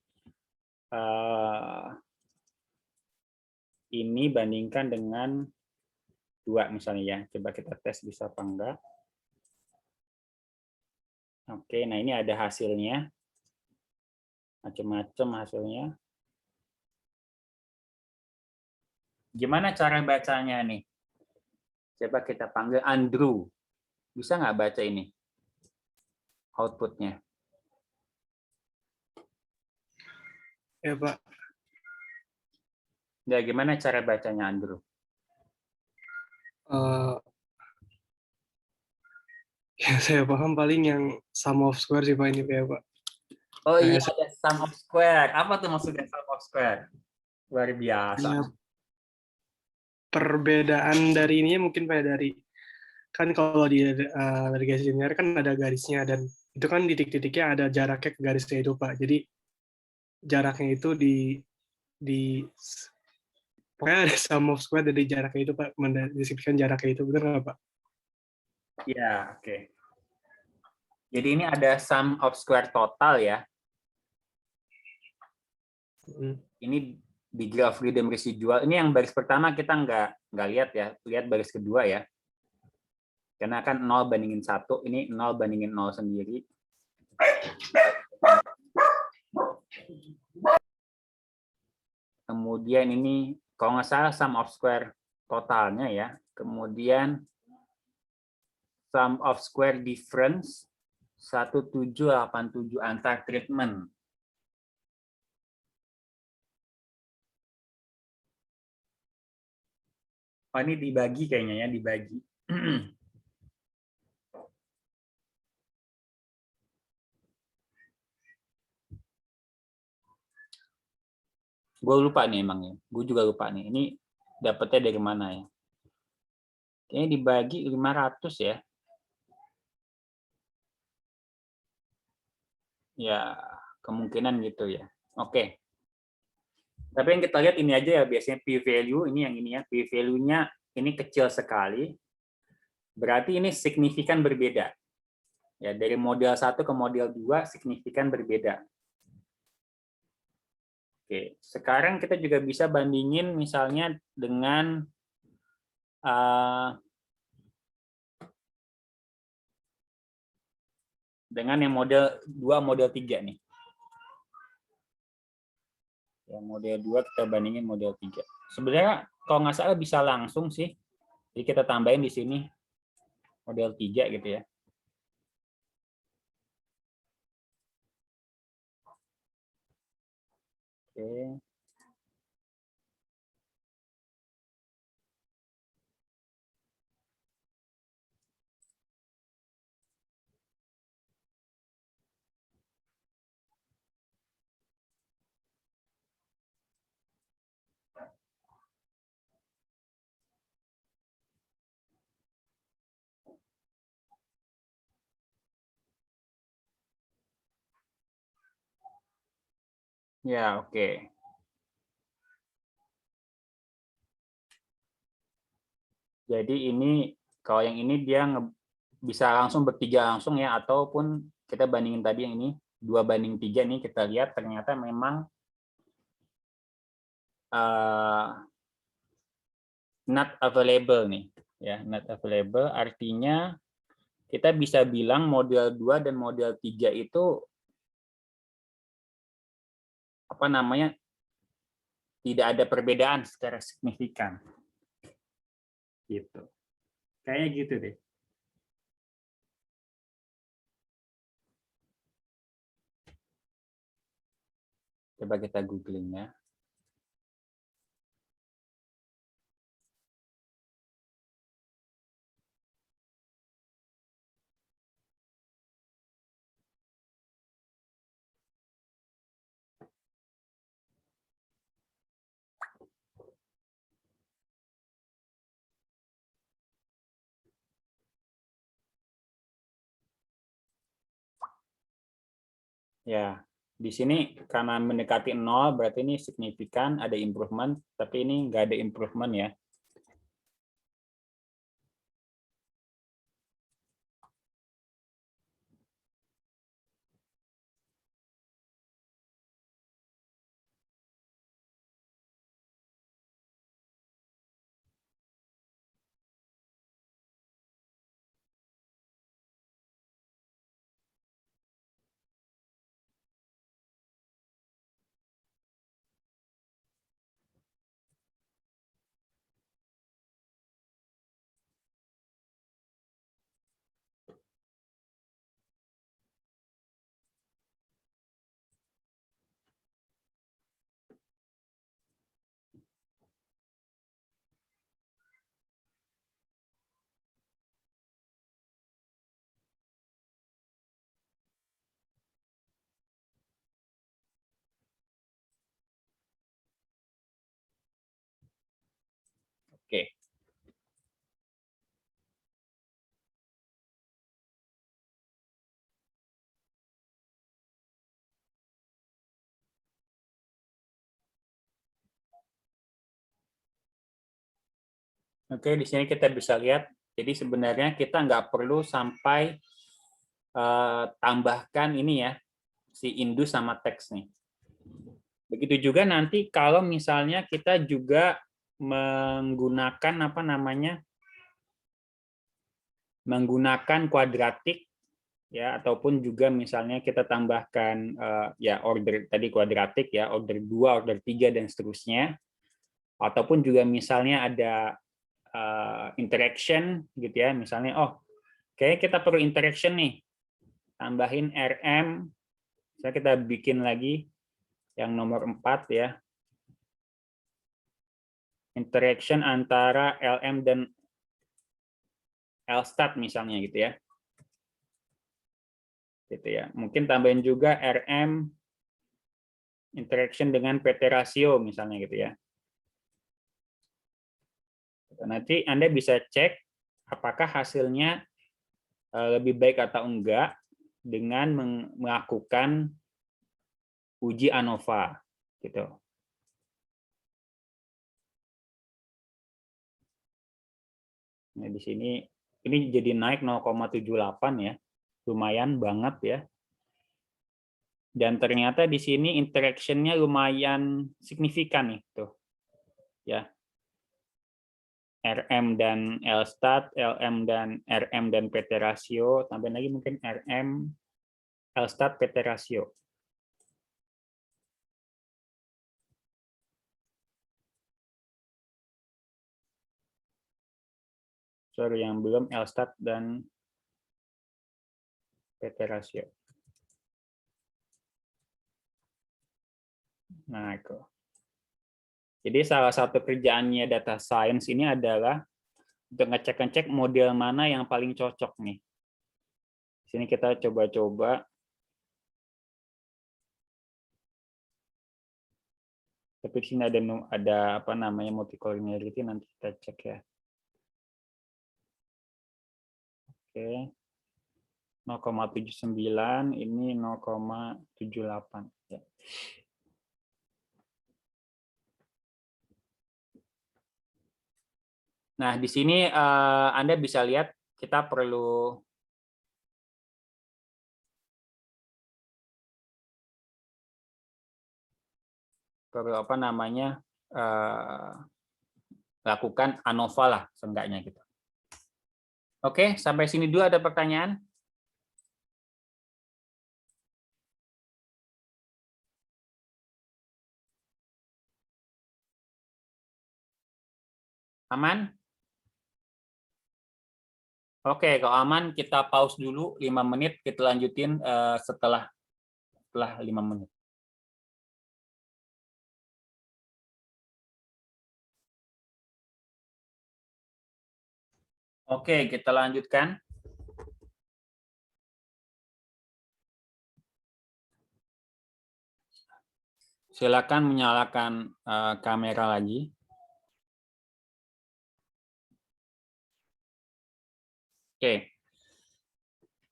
ini bandingkan dengan 2 misalnya ya. Coba kita tes bisa apa enggak. Oke, nah ini ada hasilnya. Macam-macam hasilnya. Gimana cara bacanya nih? Coba kita panggil Andrew. Bisa nggak baca ini? Outputnya. Ya, Pak. Ya, gimana cara bacanya Andrew? Ya, saya paham paling yang sum of square sih Pak ini ya Pak. Oh iya, ada sum of square. Apa tuh maksudnya sum of square? Luar biasa. Ya, perbedaan dari ini mungkin Pak dari kan kalau di garis linear kan ada garisnya dan itu kan titik-titiknya ada jaraknya ke garisnya itu Pak. Jadi jaraknya itu di pokoknya ada sum of square dari jaraknya itu Pak, mendeskripsikan jaraknya itu, benar nggak Pak? Ya, oke. Jadi ini ada sum of square total ya. Ini degree of freedom residual. Ini yang baris pertama kita nggak lihat ya. Lihat baris kedua ya. Karena kan 0 bandingin 1. Ini 0 bandingin 0 sendiri. Kemudian ini kalau nggak salah sum of square totalnya ya. Kemudian sum of square difference 1787 antar treatment. Oh, ini dibagi kayaknya ya, dibagi. Gue lupa nih emangnya. Gue juga lupa nih. Ini dapetnya dari mana ya? Kayaknya dibagi 500 ya. Ya, kemungkinan gitu ya. Oke. Tapi yang kita lihat ini aja ya, biasanya p-value, ini yang ini ya, p-value-nya ini kecil sekali. Berarti ini signifikan berbeda. Ya, dari model 1 ke model 2 signifikan berbeda. Oke, sekarang kita juga bisa bandingin misalnya dengan yang model 2, model 3 nih. Ya, model 2 kita bandingin model 3. Sebenarnya kalau nggak salah bisa langsung sih. Jadi kita tambahin di sini model 3 gitu ya. Oke. Ya, oke. Jadi ini kalau yang ini dia bisa langsung bertiga langsung ya, ataupun kita bandingin tadi yang ini 2:3 nih, kita lihat ternyata memang not available nih ya, not available artinya kita bisa bilang model 2 dan model 3 itu apa namanya, tidak ada perbedaan secara signifikan. Gitu. Kayaknya gitu deh. Coba kita googling ya. Ya, di sini karena mendekati 0 berarti ini signifikan, ada improvement, tapi ini nggak ada improvement ya. Oke. Oke, di sini kita bisa lihat, jadi sebenarnya kita nggak perlu sampai tambahkan ini ya, si indus sama teks nih. Begitu juga nanti kalau misalnya kita juga menggunakan apa namanya, menggunakan kuadratik ya, ataupun juga misalnya kita tambahkan ya order tadi kuadratik ya, order 2, order 3 dan seterusnya, ataupun juga misalnya ada interaction gitu ya, misalnya kayaknya kita perlu interaction nih, tambahin RM, misalnya kita bikin lagi yang nomor 4 ya, interaction antara LM dan LSTAT misalnya gitu ya. Gitu ya. Mungkin tambahin juga RM interaction dengan PT rasio misalnya gitu ya. Nanti Anda bisa cek apakah hasilnya lebih baik atau enggak dengan melakukan uji ANOVA gitu. Nah, di sini ini jadi naik 0,78 ya. Lumayan banget ya. Dan ternyata di sini interaction-nya lumayan signifikan nih tuh. Ya. RM dan LSTAT, LM dan RM dan PT rasio, tambahin lagi mungkin RM, LSTAT, PT rasio. Sorry, yang belum LSTAT dan PT rasio. Nah, itu. Jadi salah satu kerjaannya data science ini adalah untuk ngecek-ngecek model mana yang paling cocok nih. Di sini kita coba-coba. Tapi di sini ada apa namanya multicollinearity, nanti kita cek ya. Oke. 0,79 ini 0,78 ya. Nah, di sini Anda bisa lihat kita perlu apa namanya lakukan ANOVA lah seenggaknya gitu. Oke, sampai sini dulu ada pertanyaan? Aman? Oke, kalau aman kita pause dulu 5 menit, kita lanjutin setelah 5 menit. Oke, kita lanjutkan. Silakan menyalakan kamera lagi. Oke.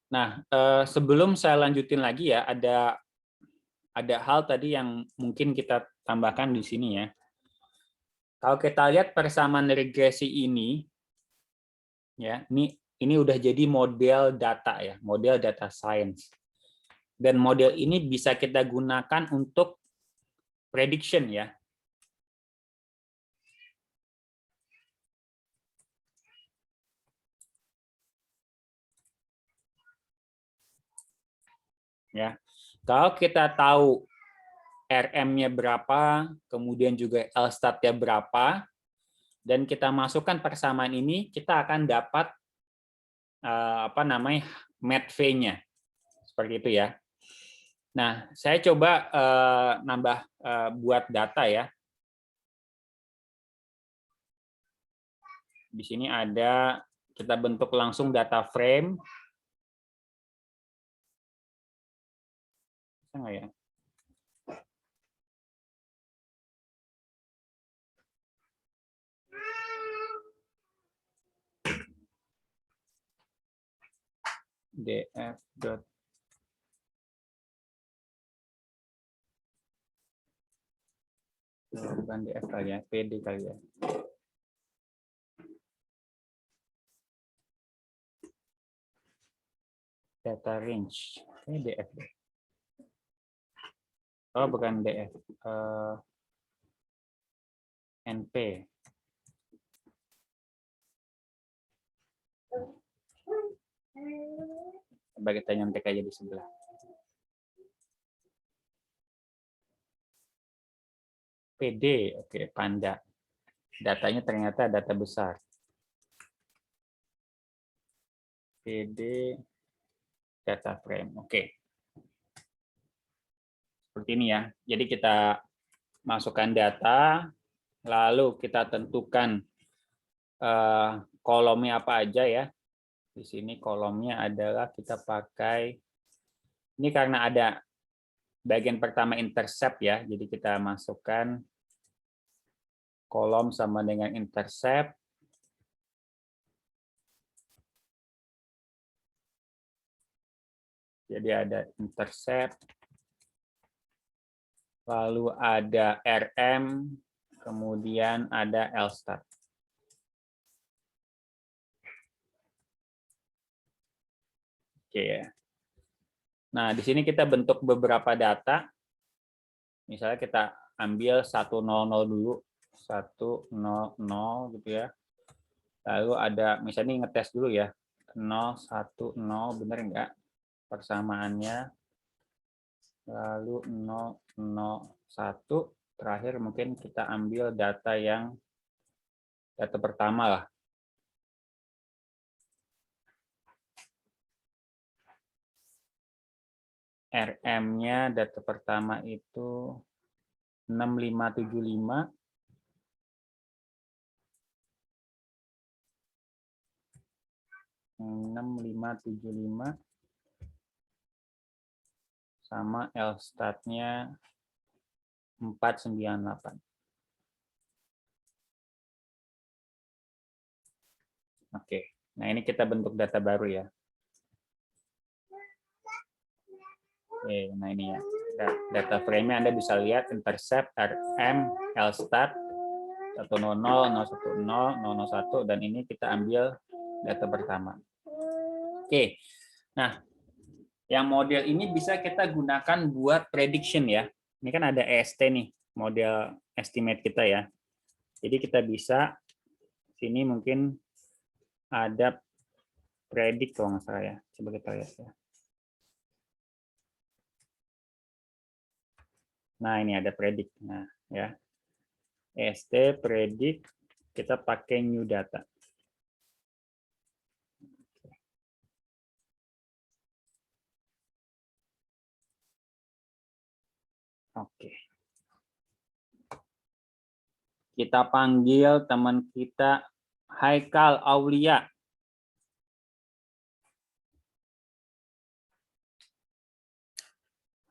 Nah, sebelum saya lanjutin lagi ya, ada hal tadi yang mungkin kita tambahkan di sini ya. Kalau kita lihat persamaan regresi ini, ya, ini udah jadi model data ya, model data science. Dan model ini bisa kita gunakan untuk prediction ya. Ya, kalau kita tahu RM-nya berapa, kemudian juga LSTAT-nya berapa, dan kita masukkan persamaan ini, kita akan dapat apa namanya MATV-nya, seperti itu ya. Nah, saya coba nambah buat data ya. Di sini ada, kita bentuk langsung data frame. Bisa nggak ya? df. Bukan df kali ya, pd kali ya. Data range, ini df. Oh, bukan df. np. Coba kita nyontek aja di sebelah. PD, oke, Panda. Datanya ternyata data besar. PD data frame, oke. Seperti ini ya. Jadi kita masukkan data, Lalu kita tentukan kolomnya apa aja ya. Di sini kolomnya adalah kita pakai, ini karena ada bagian pertama intercept ya, jadi kita masukkan kolom sama dengan intercept. Jadi ada intercept, lalu ada RM, kemudian ada LSTAT. Oke ya. Nah, di sini kita bentuk beberapa data. Misalnya kita ambil 100 dulu, 100 gitu ya. Lalu ada misalnya ngetes dulu ya. 010 bener enggak persamaannya. Lalu 001, terakhir mungkin kita ambil data yang data pertama lah. RM-nya data pertama itu 6575. Sama LSTAT-nya 498. Oke, nah ini kita bentuk data baru ya. Oke, nah ini ya. Data frame-nya Anda bisa lihat intercept, RM, LSTAT, 100, 010, 001, dan ini kita ambil data pertama. Oke, nah yang model ini bisa kita gunakan buat prediction ya. Ini kan ada EST nih, model estimate kita ya. Jadi kita bisa, sini mungkin ada predict kalau nggak salah ya. Coba kita lihat ya. Nah, ini ada predict. Nah, ya. ST predict, kita pakai new data. Oke. Kita panggil teman kita Haikal Aulia.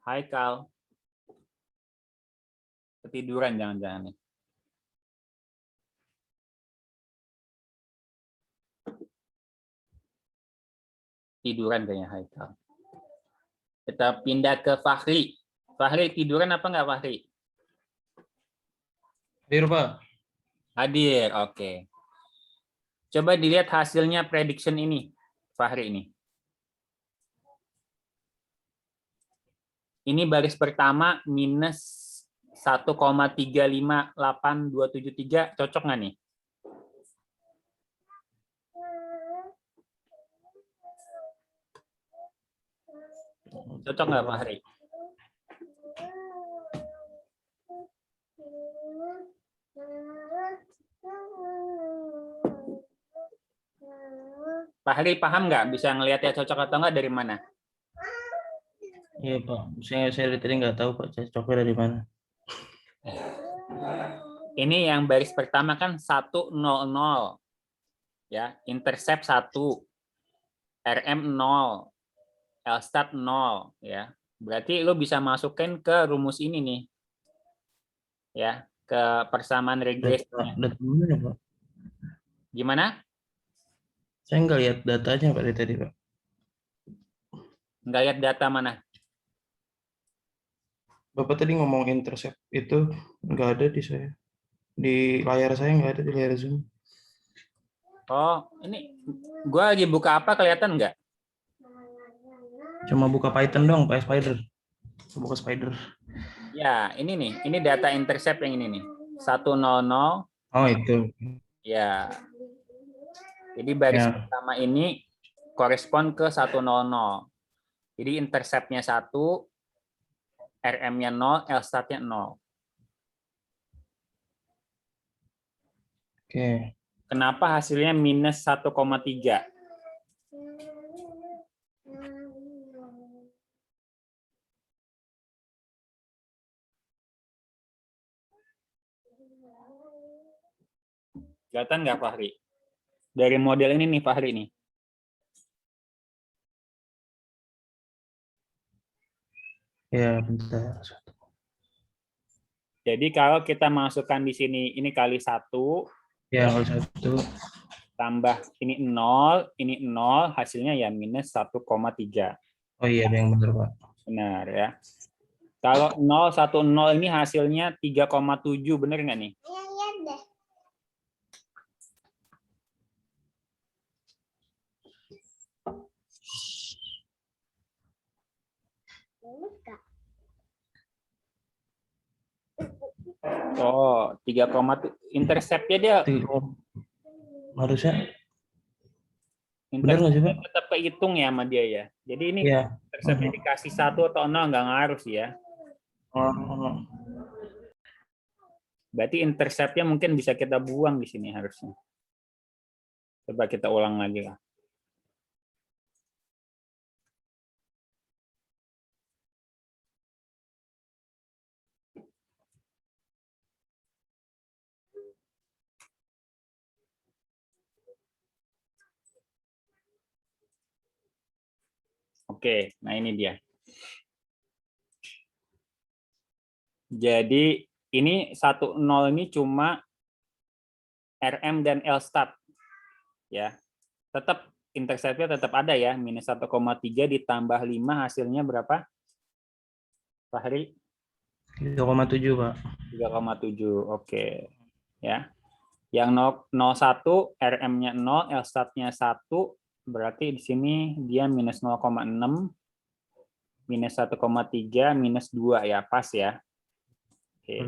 Haikal. Ketiduran jangan-jangan nih. Tiduran kayaknya Haikal. Kita pindah ke Fahri. Fahri tiduran apa enggak Fahri? Hadir, Pak. Hadir, oke. Coba dilihat hasilnya prediction ini, Fahri ini. Ini baris pertama minus 1,358273, cocok nggak nih? Cocok nggak Pak Hari? Pak Hari paham nggak? Bisa ngelihatnya cocok atau nggak dari mana? Iya, Pak. Saya tadi nggak tahu, Pak. Cocoknya dari mana. Ini yang baris pertama kan 100, ya, intercept 1, RM 0, LSTAT 0, ya. Berarti lo bisa masukin ke rumus ini nih, ya, ke persamaan regresinya. Data mana, Pak? Gimana? Saya nggak lihat datanya, Pak, dari tadi, Pak. Nggak lihat data mana? Bapak tadi ngomong intercept itu nggak ada di saya. Di layar saya nggak ada, di layar Zoom. Oh, ini gua lagi buka apa, kelihatan nggak? Cuma buka Python dong, Pak, Spider. Buka Spider. Ya, ini nih. Ini data intercept yang ini nih. 100. Oh, itu. Ya. Jadi baris Ya. pertama ini korespon ke 100. Jadi interceptnya 1, RM-nya 0, LSTAT-nya 0. Oke. Kenapa hasilnya minus 1,3? Kelihatan nggak Fahri? Dari model ini nih Fahri nih. Ya, bentar. Jadi kalau kita masukkan di sini, ini kali 1, Ya, kalau 1. tambah ini 0, hasilnya ya minus 1,3. Oh iya, ada yang benar, Pak. Benar ya. Kalau 0, 1, 0 ini hasilnya 3,7, benar nggak nih? Oh, 3,7. Interceptnya dia Harusnya benar nggak sih, Pak? tetap kehitung ya sama dia ya. Jadi ini Iya. interceptnya dikasih 1 atau 0 nggak ngaruh sih ya. Oh. Berarti interceptnya mungkin bisa kita buang di sini harusnya. Coba kita ulang lagi lah. Oke, nah ini dia. Jadi ini 1,0 ini cuma RM dan L-stat. Ya. Tetap interceptnya tetap ada ya, minus 1,3 ditambah 5 hasilnya berapa? Fahri? 3,7, Pak. 3,7. Oke. Ya. Yang 0,1 RM-nya 0, L-stat-nya 1, berarti di sini dia minus 0,6, minus 1,3, minus 2 ya, pas ya. Oke.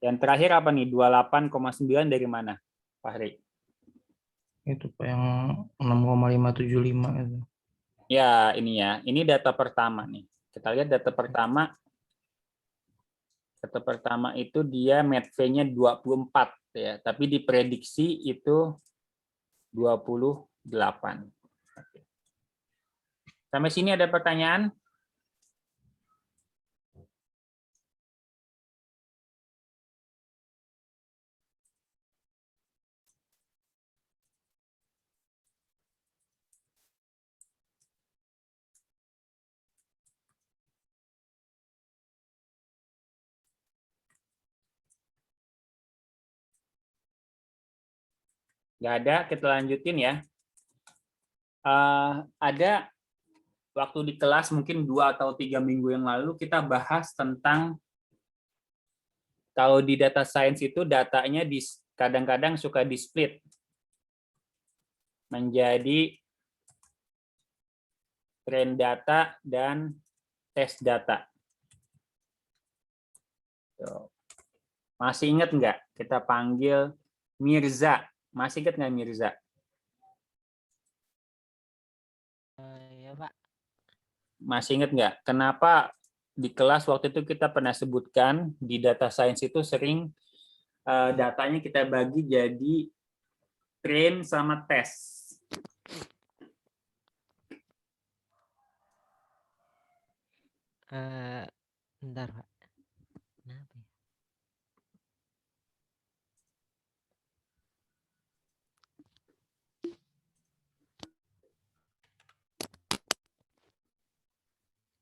Yang terakhir apa nih? 28,9 dari mana, Fahri? Itu Pak yang 6,575 itu. Ya, ini ya. Ini data pertama nih. Kita lihat data pertama. Data pertama itu dia MATV-nya 24 ya, tapi diprediksi itu 28. Oke. Sampai sini ada pertanyaan? Nggak ada, kita lanjutin ya. Ada waktu di kelas mungkin 2 atau 3 minggu yang lalu kita bahas tentang kalau di data science itu datanya kadang-kadang suka di-split menjadi trend data dan test data. Masih ingat nggak kita panggil Mirza? Masih ingat nggak Mirza? Ya, Pak. Masih ingat nggak? Kenapa di kelas waktu itu kita pernah sebutkan di data science itu sering datanya kita bagi jadi train sama test. Bentar, Pak. Kenapa ya?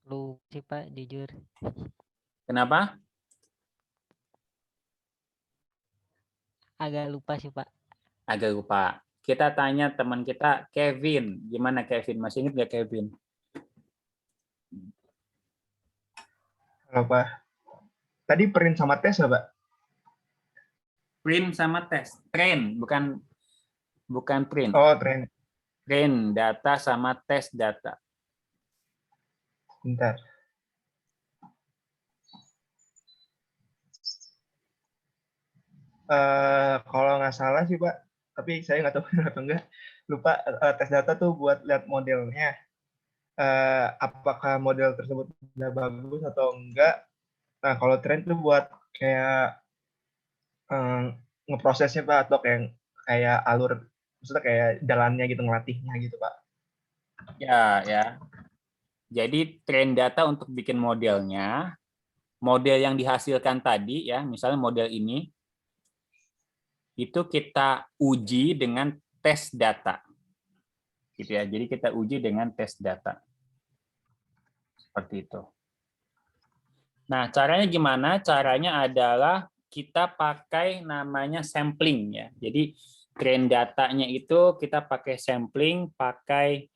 Lupa sih, Pak, jujur. Kenapa? Agak lupa sih, Pak. Agak lupa. Kita tanya teman kita, Kevin. Gimana Kevin? Masih ingat nggak Kevin? Halo Pak. Tadi print sama tes nggak Pak? Print sama tes. Train, bukan print. Oh, train. Train data sama tes data. Bentar. Kalau nggak salah sih Pak, tapi saya nggak tahu benar atau enggak. Lupa, tes data tuh buat lihat modelnya. Apakah model tersebut udah bagus atau enggak. Nah, kalau train tuh buat kayak ngeprosesnya Pak, atau kayak alur, maksudnya kayak jalannya gitu, ngelatihnya gitu Pak. Ya. Jadi train data untuk bikin modelnya, model yang dihasilkan tadi ya, misalnya model ini, itu kita uji dengan tes data. Gitu ya. Jadi kita uji dengan tes data. Seperti itu. Nah, caranya gimana? Caranya adalah kita pakai namanya sampling ya. Jadi train datanya itu kita pakai sampling, pakai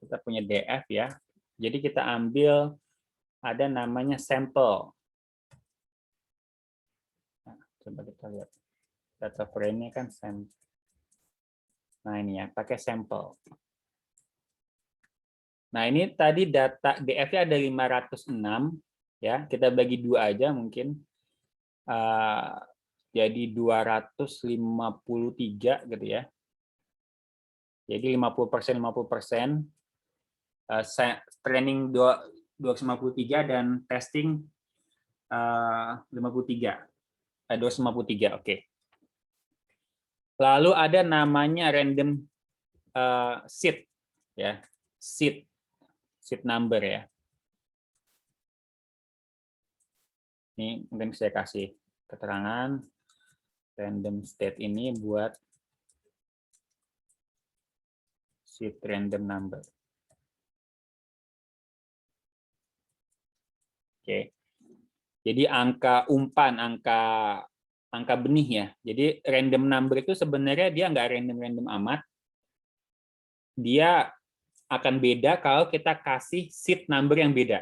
kita punya DF ya. Jadi kita ambil ada namanya sampel. Nah, coba kita lihat data frame-nya kan sampel. Nah ini ya, pakai sampel. Nah ini tadi data DF-nya ada 506 ya. Kita bagi 2 aja mungkin. Jadi 253 gitu ya. Jadi 50% 50%. Training 253 dan testing 53. 253, oke. Lalu ada namanya random seed ya. Seed number ya. Ini mungkin saya kasih keterangan random state ini buat seed random number. Oke. Jadi angka umpan, angka benih ya. Jadi random number itu sebenarnya dia nggak random amat. Dia akan beda kalau kita kasih seed number yang beda.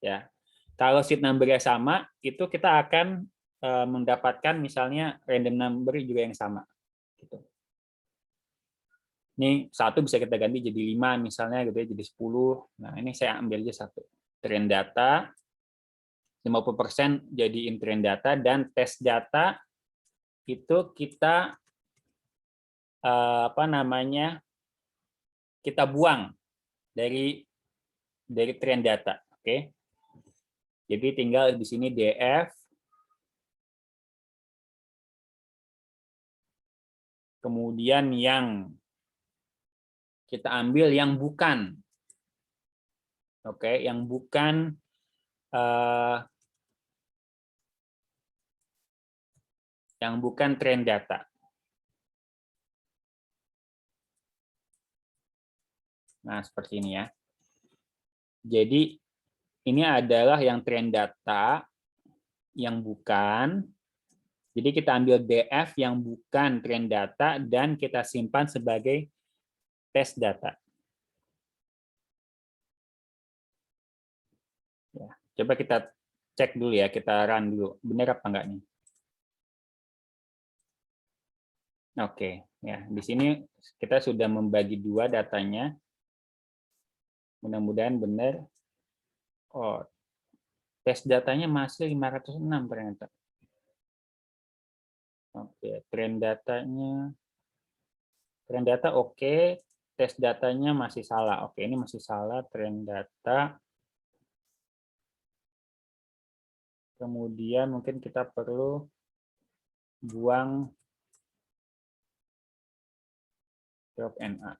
Ya. Kalau seed number-nya sama, itu kita akan mendapatkan misalnya random number juga yang sama. Gitu. Ini 1 bisa kita ganti jadi 5 misalnya gitu ya, jadi 10. Nah, ini saya ambil aja 1. Train data 50% jadi train data dan tes data itu kita kita buang dari train data, oke? Jadi tinggal di sini DF, kemudian yang kita ambil yang bukan, oke? Yang bukan train data. Nah, seperti ini ya. Jadi ini adalah yang train data yang bukan. Jadi kita ambil DF yang bukan train data dan kita simpan sebagai tes data. Ya, coba kita cek dulu ya, kita run dulu. Benar apa enggak nih? Oke, ya di sini kita sudah membagi 2 datanya. Mudah-mudahan benar. Oh, tes datanya masih 506 ternyata. Oke, train data oke, tes datanya masih salah. Oke, ini masih salah train data. Kemudian mungkin kita perlu buang drop NA.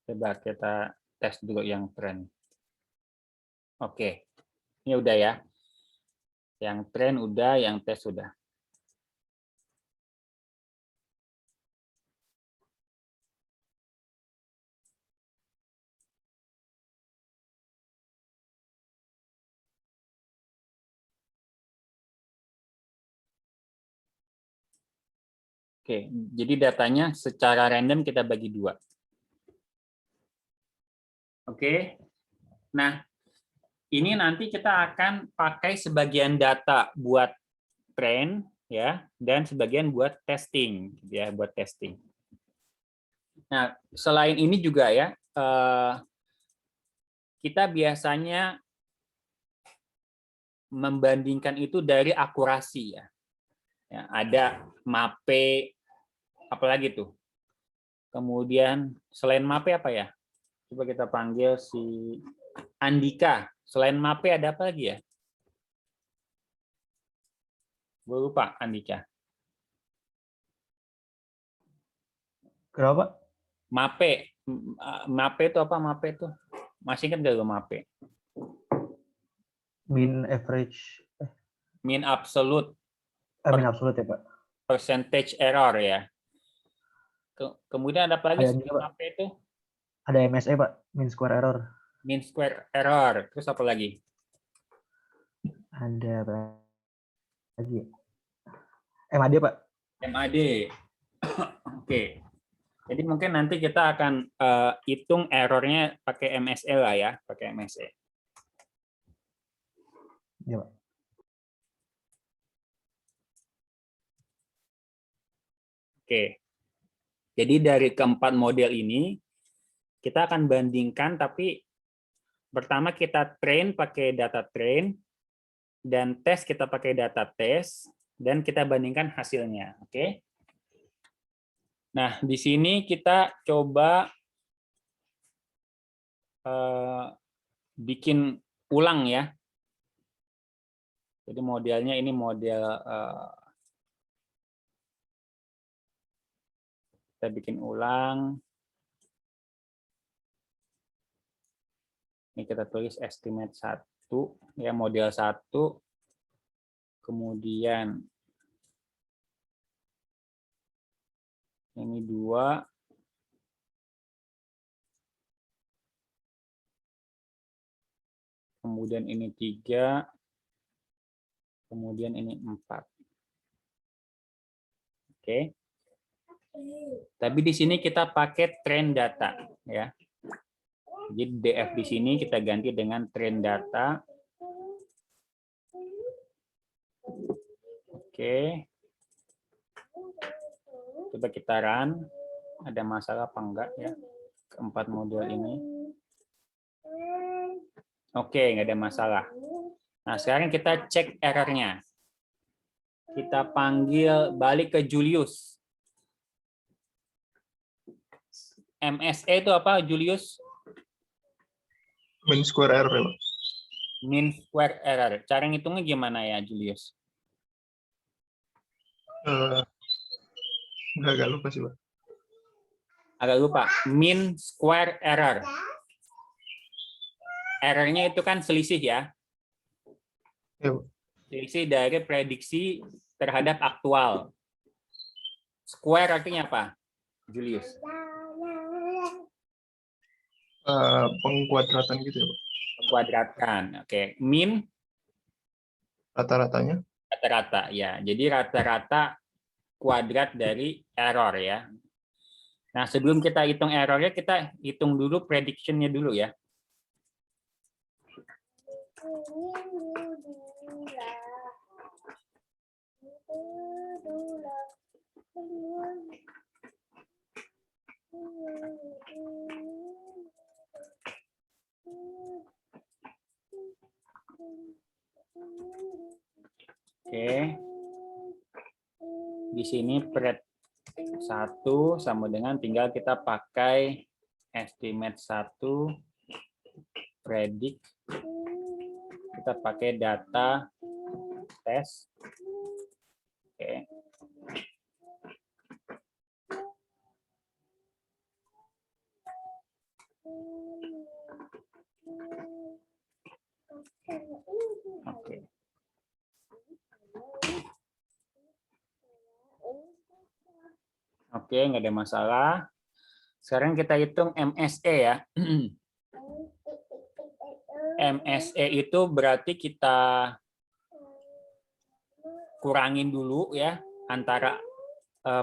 Coba kita tes dulu yang tren. Oke, ini udah ya. Yang tren udah, yang tes sudah. Oke, jadi datanya secara random kita bagi 2. Oke, nah ini nanti kita akan pakai sebagian data buat train ya, dan sebagian buat testing, ya, buat testing. Nah, selain ini juga ya, kita biasanya membandingkan itu dari akurasi ya. Ya, ada MAPE, apalagi tuh. Kemudian selain MAPE apa ya? Coba kita panggil si Andika. Selain MAPE ada apa lagi ya? Gue lupa Andika. Kenapa? MAPE. MAPE itu apa? MAPE itu? Masih ingat gak lo MAPE? Mean average. Mean absolute. Mean absolute ya Pak. Percentage error ya. Kemudian ada apa lagi Ada selain juga, Pak. MAPE itu? Ada MSE Pak, mean square error. Mean square error. Terus apa lagi? Ada apa lagi? MAD Pak. MAD. Oke. Jadi mungkin nanti kita akan hitung errornya pakai MSE lah ya, pakai MSE. Ya, Pak. Oke. Jadi dari keempat model ini kita akan bandingkan, tapi pertama kita train pakai data train dan tes kita pakai data tes dan kita bandingkan hasilnya. Oke. Nah, di sini kita coba bikin ulang ya. Jadi modelnya ini model kita bikin ulang. Ini kita tulis estimate 1 ya, model 1. Kemudian ini 2. Kemudian ini 3. Kemudian ini 4. Oke. Tapi di sini kita pakai trend data ya. Jadi DF di sini kita ganti dengan trend data. Oke. Coba kita run. Ada masalah apa enggak ya? Keempat model ini. Oke, nggak ada masalah. Nah, sekarang kita cek errornya. Kita panggil balik ke Julius. MSE itu apa, Julius? Mean square error ya, Pak. Mean square error. Cara ngitungnya gimana ya, Julius? Agak lupa sih, Pak. Agak lupa. Mean square error. Errornya itu kan selisih ya. Ya, Pak. Selisih dari prediksi terhadap aktual. Square artinya apa, Julius? Pengkuadratan gitu ya, Pak. Pengkuadratan. Oke. Mean? Rata-ratanya. Rata-rata, ya. Jadi rata-rata kuadrat dari error ya. Nah, sebelum kita hitung errornya, kita hitung dulu prediction-nya dulu ya. Oke. Di sini pred 1 sama dengan tinggal kita pakai estimate 1 predict. Kita pakai data tes. Oke. Oke. Oke, nggak ada masalah. Sekarang kita hitung MSE ya. MSE itu berarti kita kurangin dulu ya antara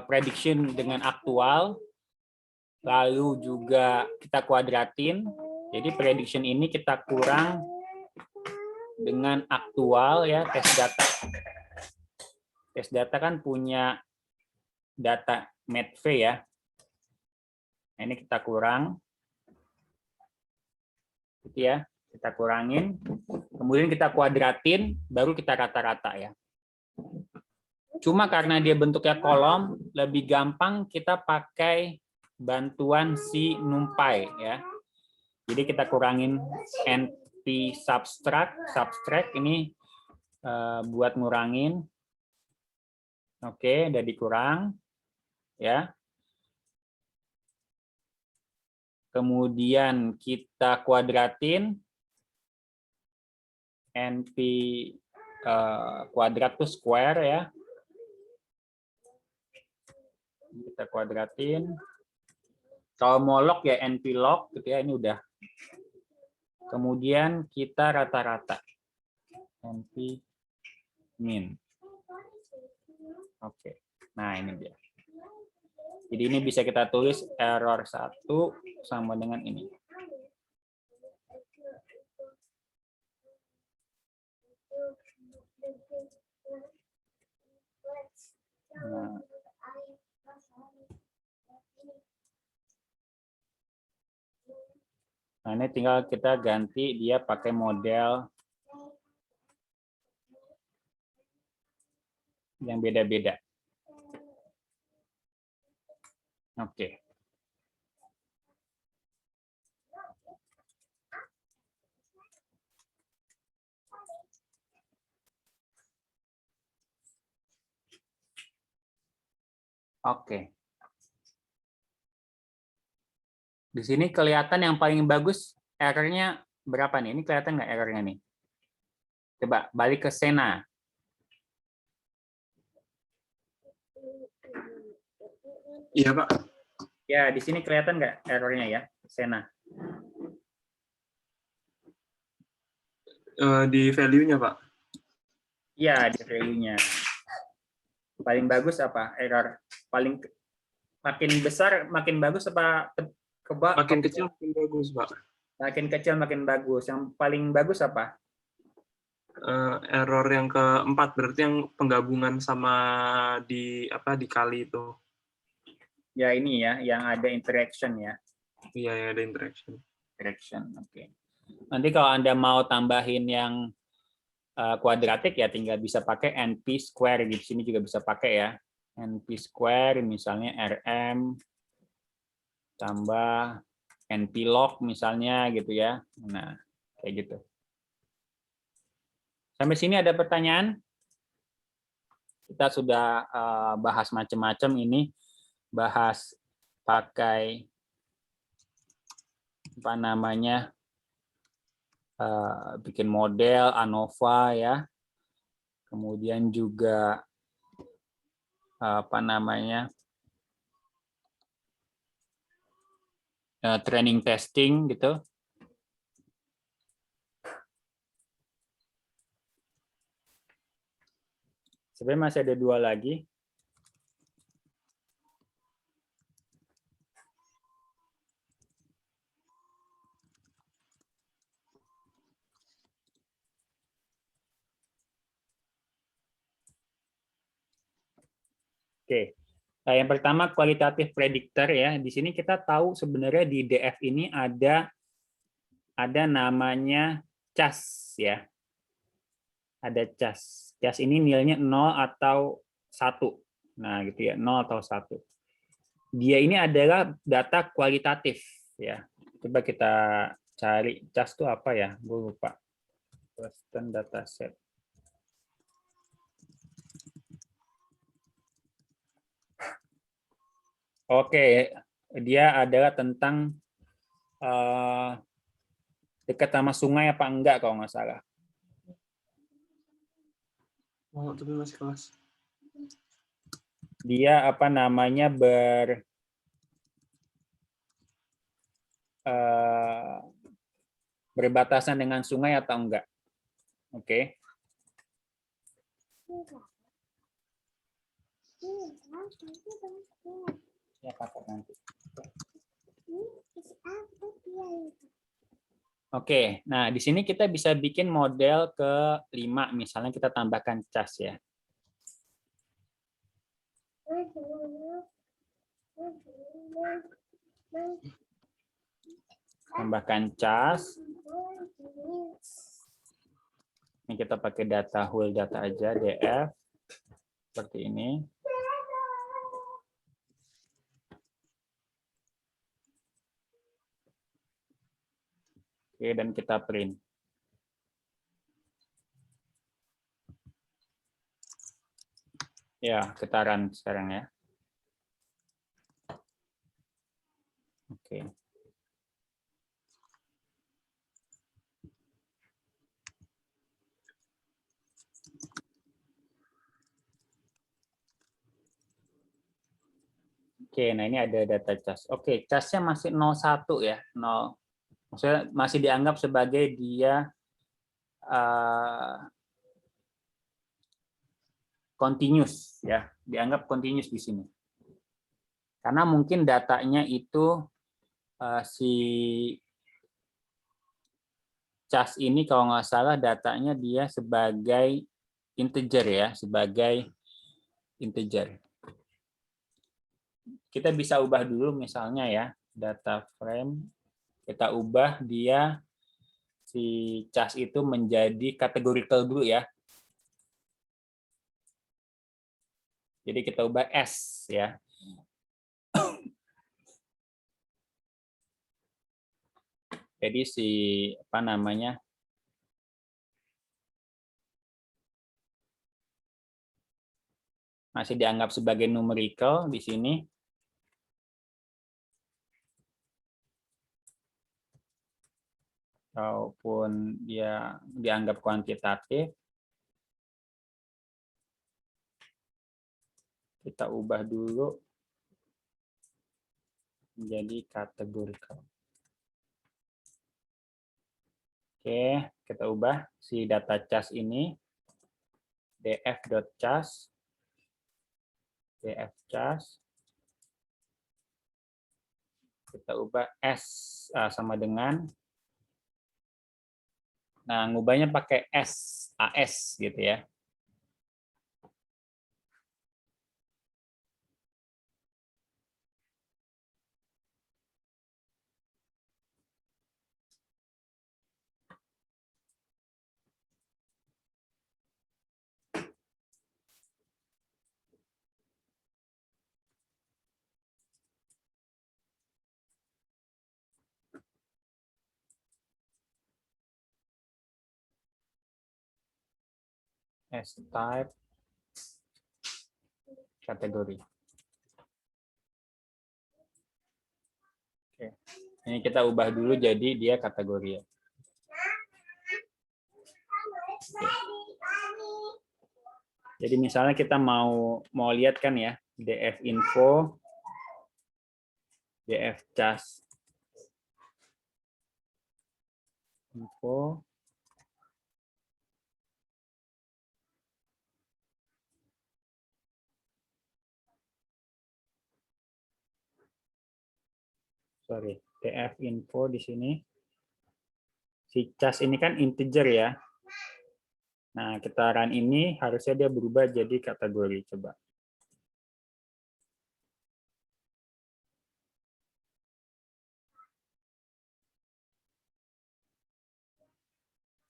prediction dengan aktual, lalu juga kita kuadratin. Jadi prediction ini kita kurang dengan aktual ya, tes data. Tes data kan punya data MATV ya. Nah, ini kita kurang. Gitu ya. Kita kurangin, kemudian kita kuadratin, baru kita rata-rata ya. Cuma karena dia bentuknya kolom, lebih gampang kita pakai bantuan si NumPy ya. Jadi kita kurangin NP subtract ini buat ngurangin. Oke, udah dikurang ya. Kemudian kita kuadratin. NP kuadrat tuh square ya. Kita kuadratin. Kalau mau log ya NP log gitu ya, ini udah. Kemudian kita rata-rata. NP min. Oke. Nah, ini dia. Jadi ini bisa kita tulis error 1 sama dengan ini. Nah, ini tinggal kita ganti dia pakai model yang beda-beda. Oke. Oke. Di sini kelihatan yang paling bagus error-nya berapa nih? Ini kelihatan nggak error-nya nih? Coba balik ke Sena. Iya, Pak. Ya, di sini kelihatan nggak error-nya ya, Sena? Di value-nya, Pak. Iya, di value-nya. Paling bagus apa? Error paling makin besar makin bagus apa Makin kecil makin bagus, Pak. Makin kecil makin bagus. Yang paling bagus apa? Error yang keempat berarti yang penggabungan sama dikali itu. Ya ini ya, yang ada interaction ya. Iya, yang ada interaction. Oke. Nanti kalau Anda mau tambahin yang kuadratik ya tinggal bisa pakai NP square di sini juga bisa pakai ya. NP square misalnya RM tambah NP log misalnya gitu ya. Nah, kayak gitu. Sampai sini ada pertanyaan? Kita sudah bahas macam-macam ini, bahas pakai apa namanya, bikin model ANOVA ya, kemudian juga apa namanya, training testing gitu. Sebenarnya masih ada 2 lagi. Oke. Nah, yang pertama kualitatif predictor ya. Di sini kita tahu sebenarnya di DF ini ada namanya CAS ya. Ada CAS. CAS ini nilainya 0 atau 1. Nah, gitu ya, 0 atau 1. Dia ini adalah data kualitatif ya. Coba kita cari CAS itu apa ya? Gue lupa. Western dataset. Oke, dia adalah tentang dekat sama sungai apa enggak kalau nggak salah. Oh, tapi masih kelas. Dia apa namanya berbatasan dengan sungai atau enggak. Oke. Ya, pakai nanti. Oke, nah di sini kita bisa bikin model ke-5, misalnya kita tambahkan CAS ya. Tambahkan CAS. Ini kita pakai data whole data aja, DF. Seperti ini. Oke, dan kita print. Ya, kita run sekarang ya. Oke. Oke, nah ini ada data cas. Oke, casnya masih 01 ya, 0. Maksudnya masih dianggap sebagai dia continuous ya, dianggap continuous di sini. Karena mungkin datanya itu si cas ini kalau nggak salah datanya dia sebagai integer ya, sebagai integer. Kita bisa ubah dulu misalnya ya, data frame, kita ubah dia si cas itu menjadi categorical dulu ya. Jadi kita ubah S ya. Jadi si apa namanya? Masih dianggap sebagai numerical di sini. Ataupun dia dianggap kuantitatif. Kita ubah dulu menjadi categorical. Oke, kita ubah si data cas ini df.cas kita ubah S sama dengan, nah ngubahnya pakai AS gitu ya. S-type kategori. Oke. Ini kita ubah dulu jadi dia kategori ya. Jadi misalnya kita mau lihat kan ya, df info, df cas info, df info di sini. Si cas ini kan integer ya. Nah, kita run ini harusnya dia berubah jadi kategori. Coba.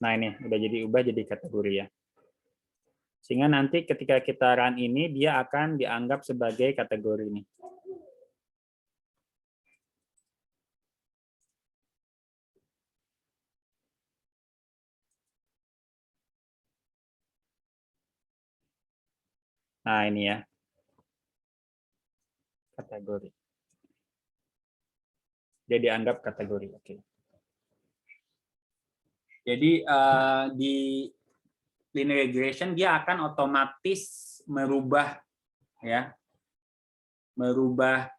Nah, ini udah ubah jadi kategori ya. Sehingga nanti ketika kita run ini, dia akan dianggap sebagai kategori ini. Nah, ini ya. Kategori. Dia dianggap kategori. Oke. Jadi di linear regression dia akan otomatis merubah ya. Merubah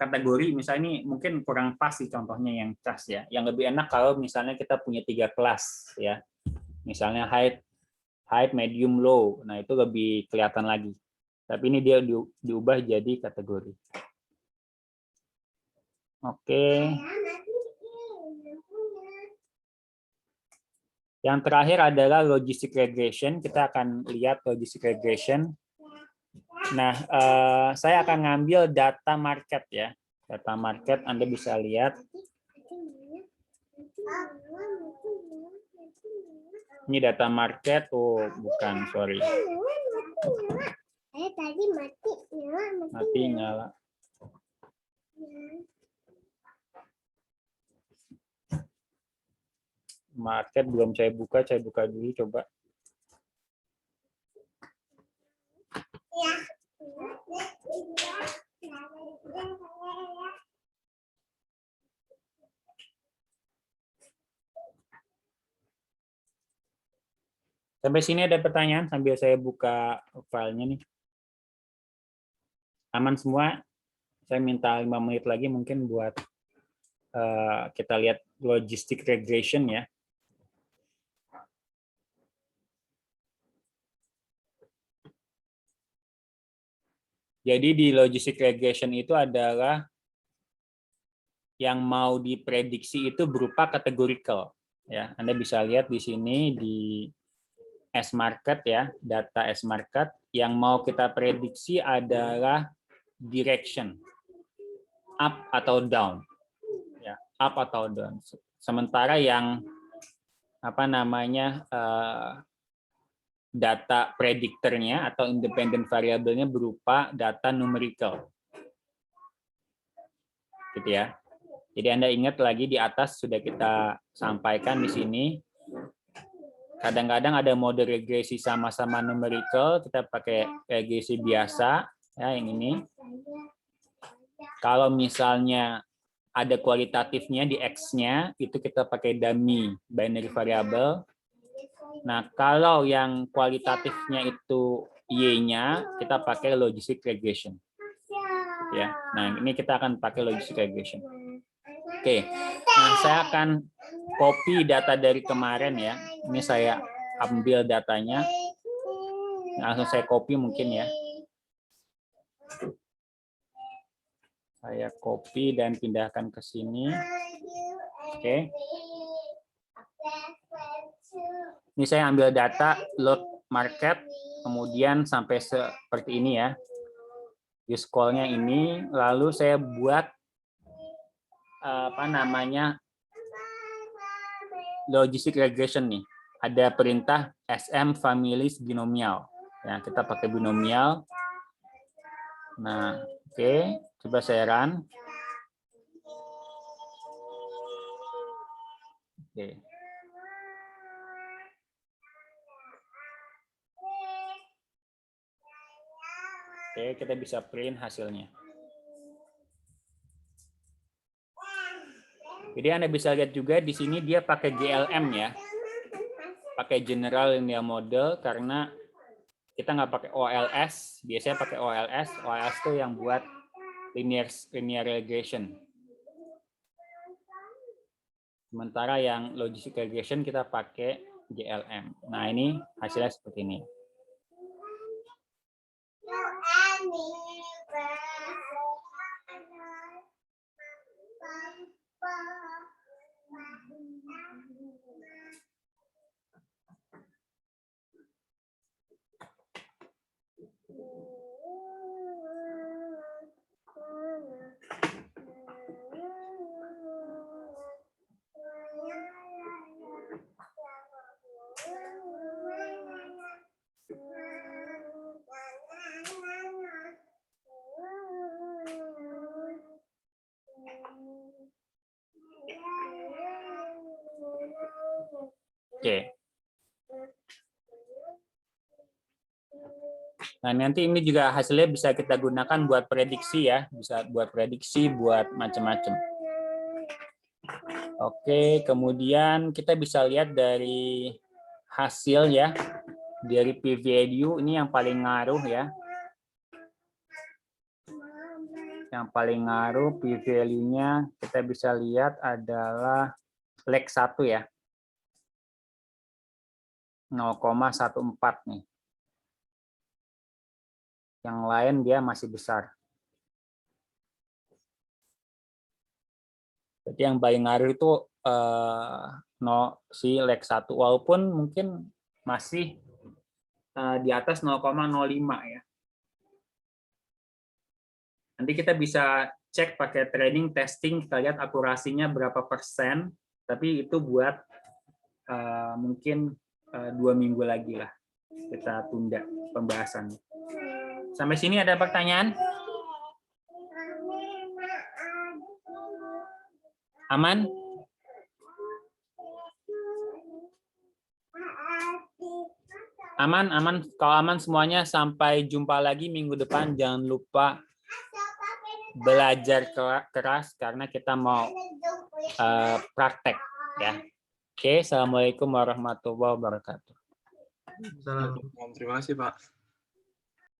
kategori. Misalnya ini mungkin kurang pas sih contohnya yang cas ya. Yang lebih enak kalau misalnya kita punya 3 kelas ya. Misalnya height, medium, low. Nah, itu lebih kelihatan lagi. Tapi ini dia diubah jadi kategori. Oke. Yang terakhir adalah logistic regression. Kita akan lihat logistic regression. Nah, saya akan ngambil data market ya. Data market Anda bisa lihat. Ini data market. Oh, bukan, sorry. Tadi mati nyala. Market belum saya buka dulu coba. Sampai sini ada pertanyaan sambil saya buka filenya nih. Aman semua? Saya minta 5 menit lagi mungkin buat kita lihat logistic regression ya. Jadi di logistic regression itu adalah yang mau diprediksi itu berupa categorical. Ya, Anda bisa lihat di sini di S-market ya, data S-market yang mau kita prediksi adalah direction, up atau down. Ya, up atau down. Sementara yang data prediktornya atau independent variabelnya berupa data numerical. Gitu ya. Jadi Anda ingat lagi di atas sudah kita sampaikan di sini. Kadang-kadang ada mode regresi sama-sama numerical, kita pakai regresi biasa, ya yang ini. Kalau misalnya ada kualitatifnya di X-nya, itu kita pakai dummy binary variable. Nah, kalau yang kualitatifnya itu Y-nya, kita pakai logistic regression. Ya, nah ini kita akan pakai logistic regression. Oke, nah saya akan copy data dari kemarin ya. Ini saya ambil datanya. Langsung saya copy mungkin ya. Saya copy dan pindahkan ke sini. Oke. Ini saya ambil data load market, kemudian sampai seperti ini ya. Use call-nya ini, lalu saya buat logistic regression nih. Ada perintah SM families binomial. Ya, kita pakai binomial. Nah, oke, coba saya run. Oke. Oke, kita bisa print hasilnya. Jadi Anda bisa lihat juga di sini dia pakai GLM ya. Pakai General Linear Model karena kita nggak pakai OLS. Biasanya pakai OLS. OLS itu yang buat linear regression. Sementara yang logistic regression kita pakai GLM. Nah, ini hasilnya seperti ini. Oke. Nah, nanti ini juga hasilnya bisa kita gunakan buat prediksi ya, bisa buat prediksi, buat macam-macam. Oke, kemudian kita bisa lihat dari hasil ya, dari p-value ini yang paling ngaruh ya. Yang paling ngaruh p-value-nya kita bisa lihat adalah leg 1 ya. 0,14 nih. Yang lain dia masih besar. Jadi yang paling ngaruh itu si leg 1 walaupun mungkin masih di atas 0,05 ya. Nanti kita bisa cek pakai training testing, kita lihat akurasinya berapa persen, tapi itu buat mungkin 2 minggu lagi lah. Kita tunda pembahasannya. Sampai sini ada pertanyaan? Aman? Aman, aman. Kalau aman semuanya, sampai jumpa lagi minggu depan. Jangan lupa belajar keras karena kita mau praktek ya. Oke, assalamualaikum warahmatullahi wabarakatuh. Terima kasih Pak.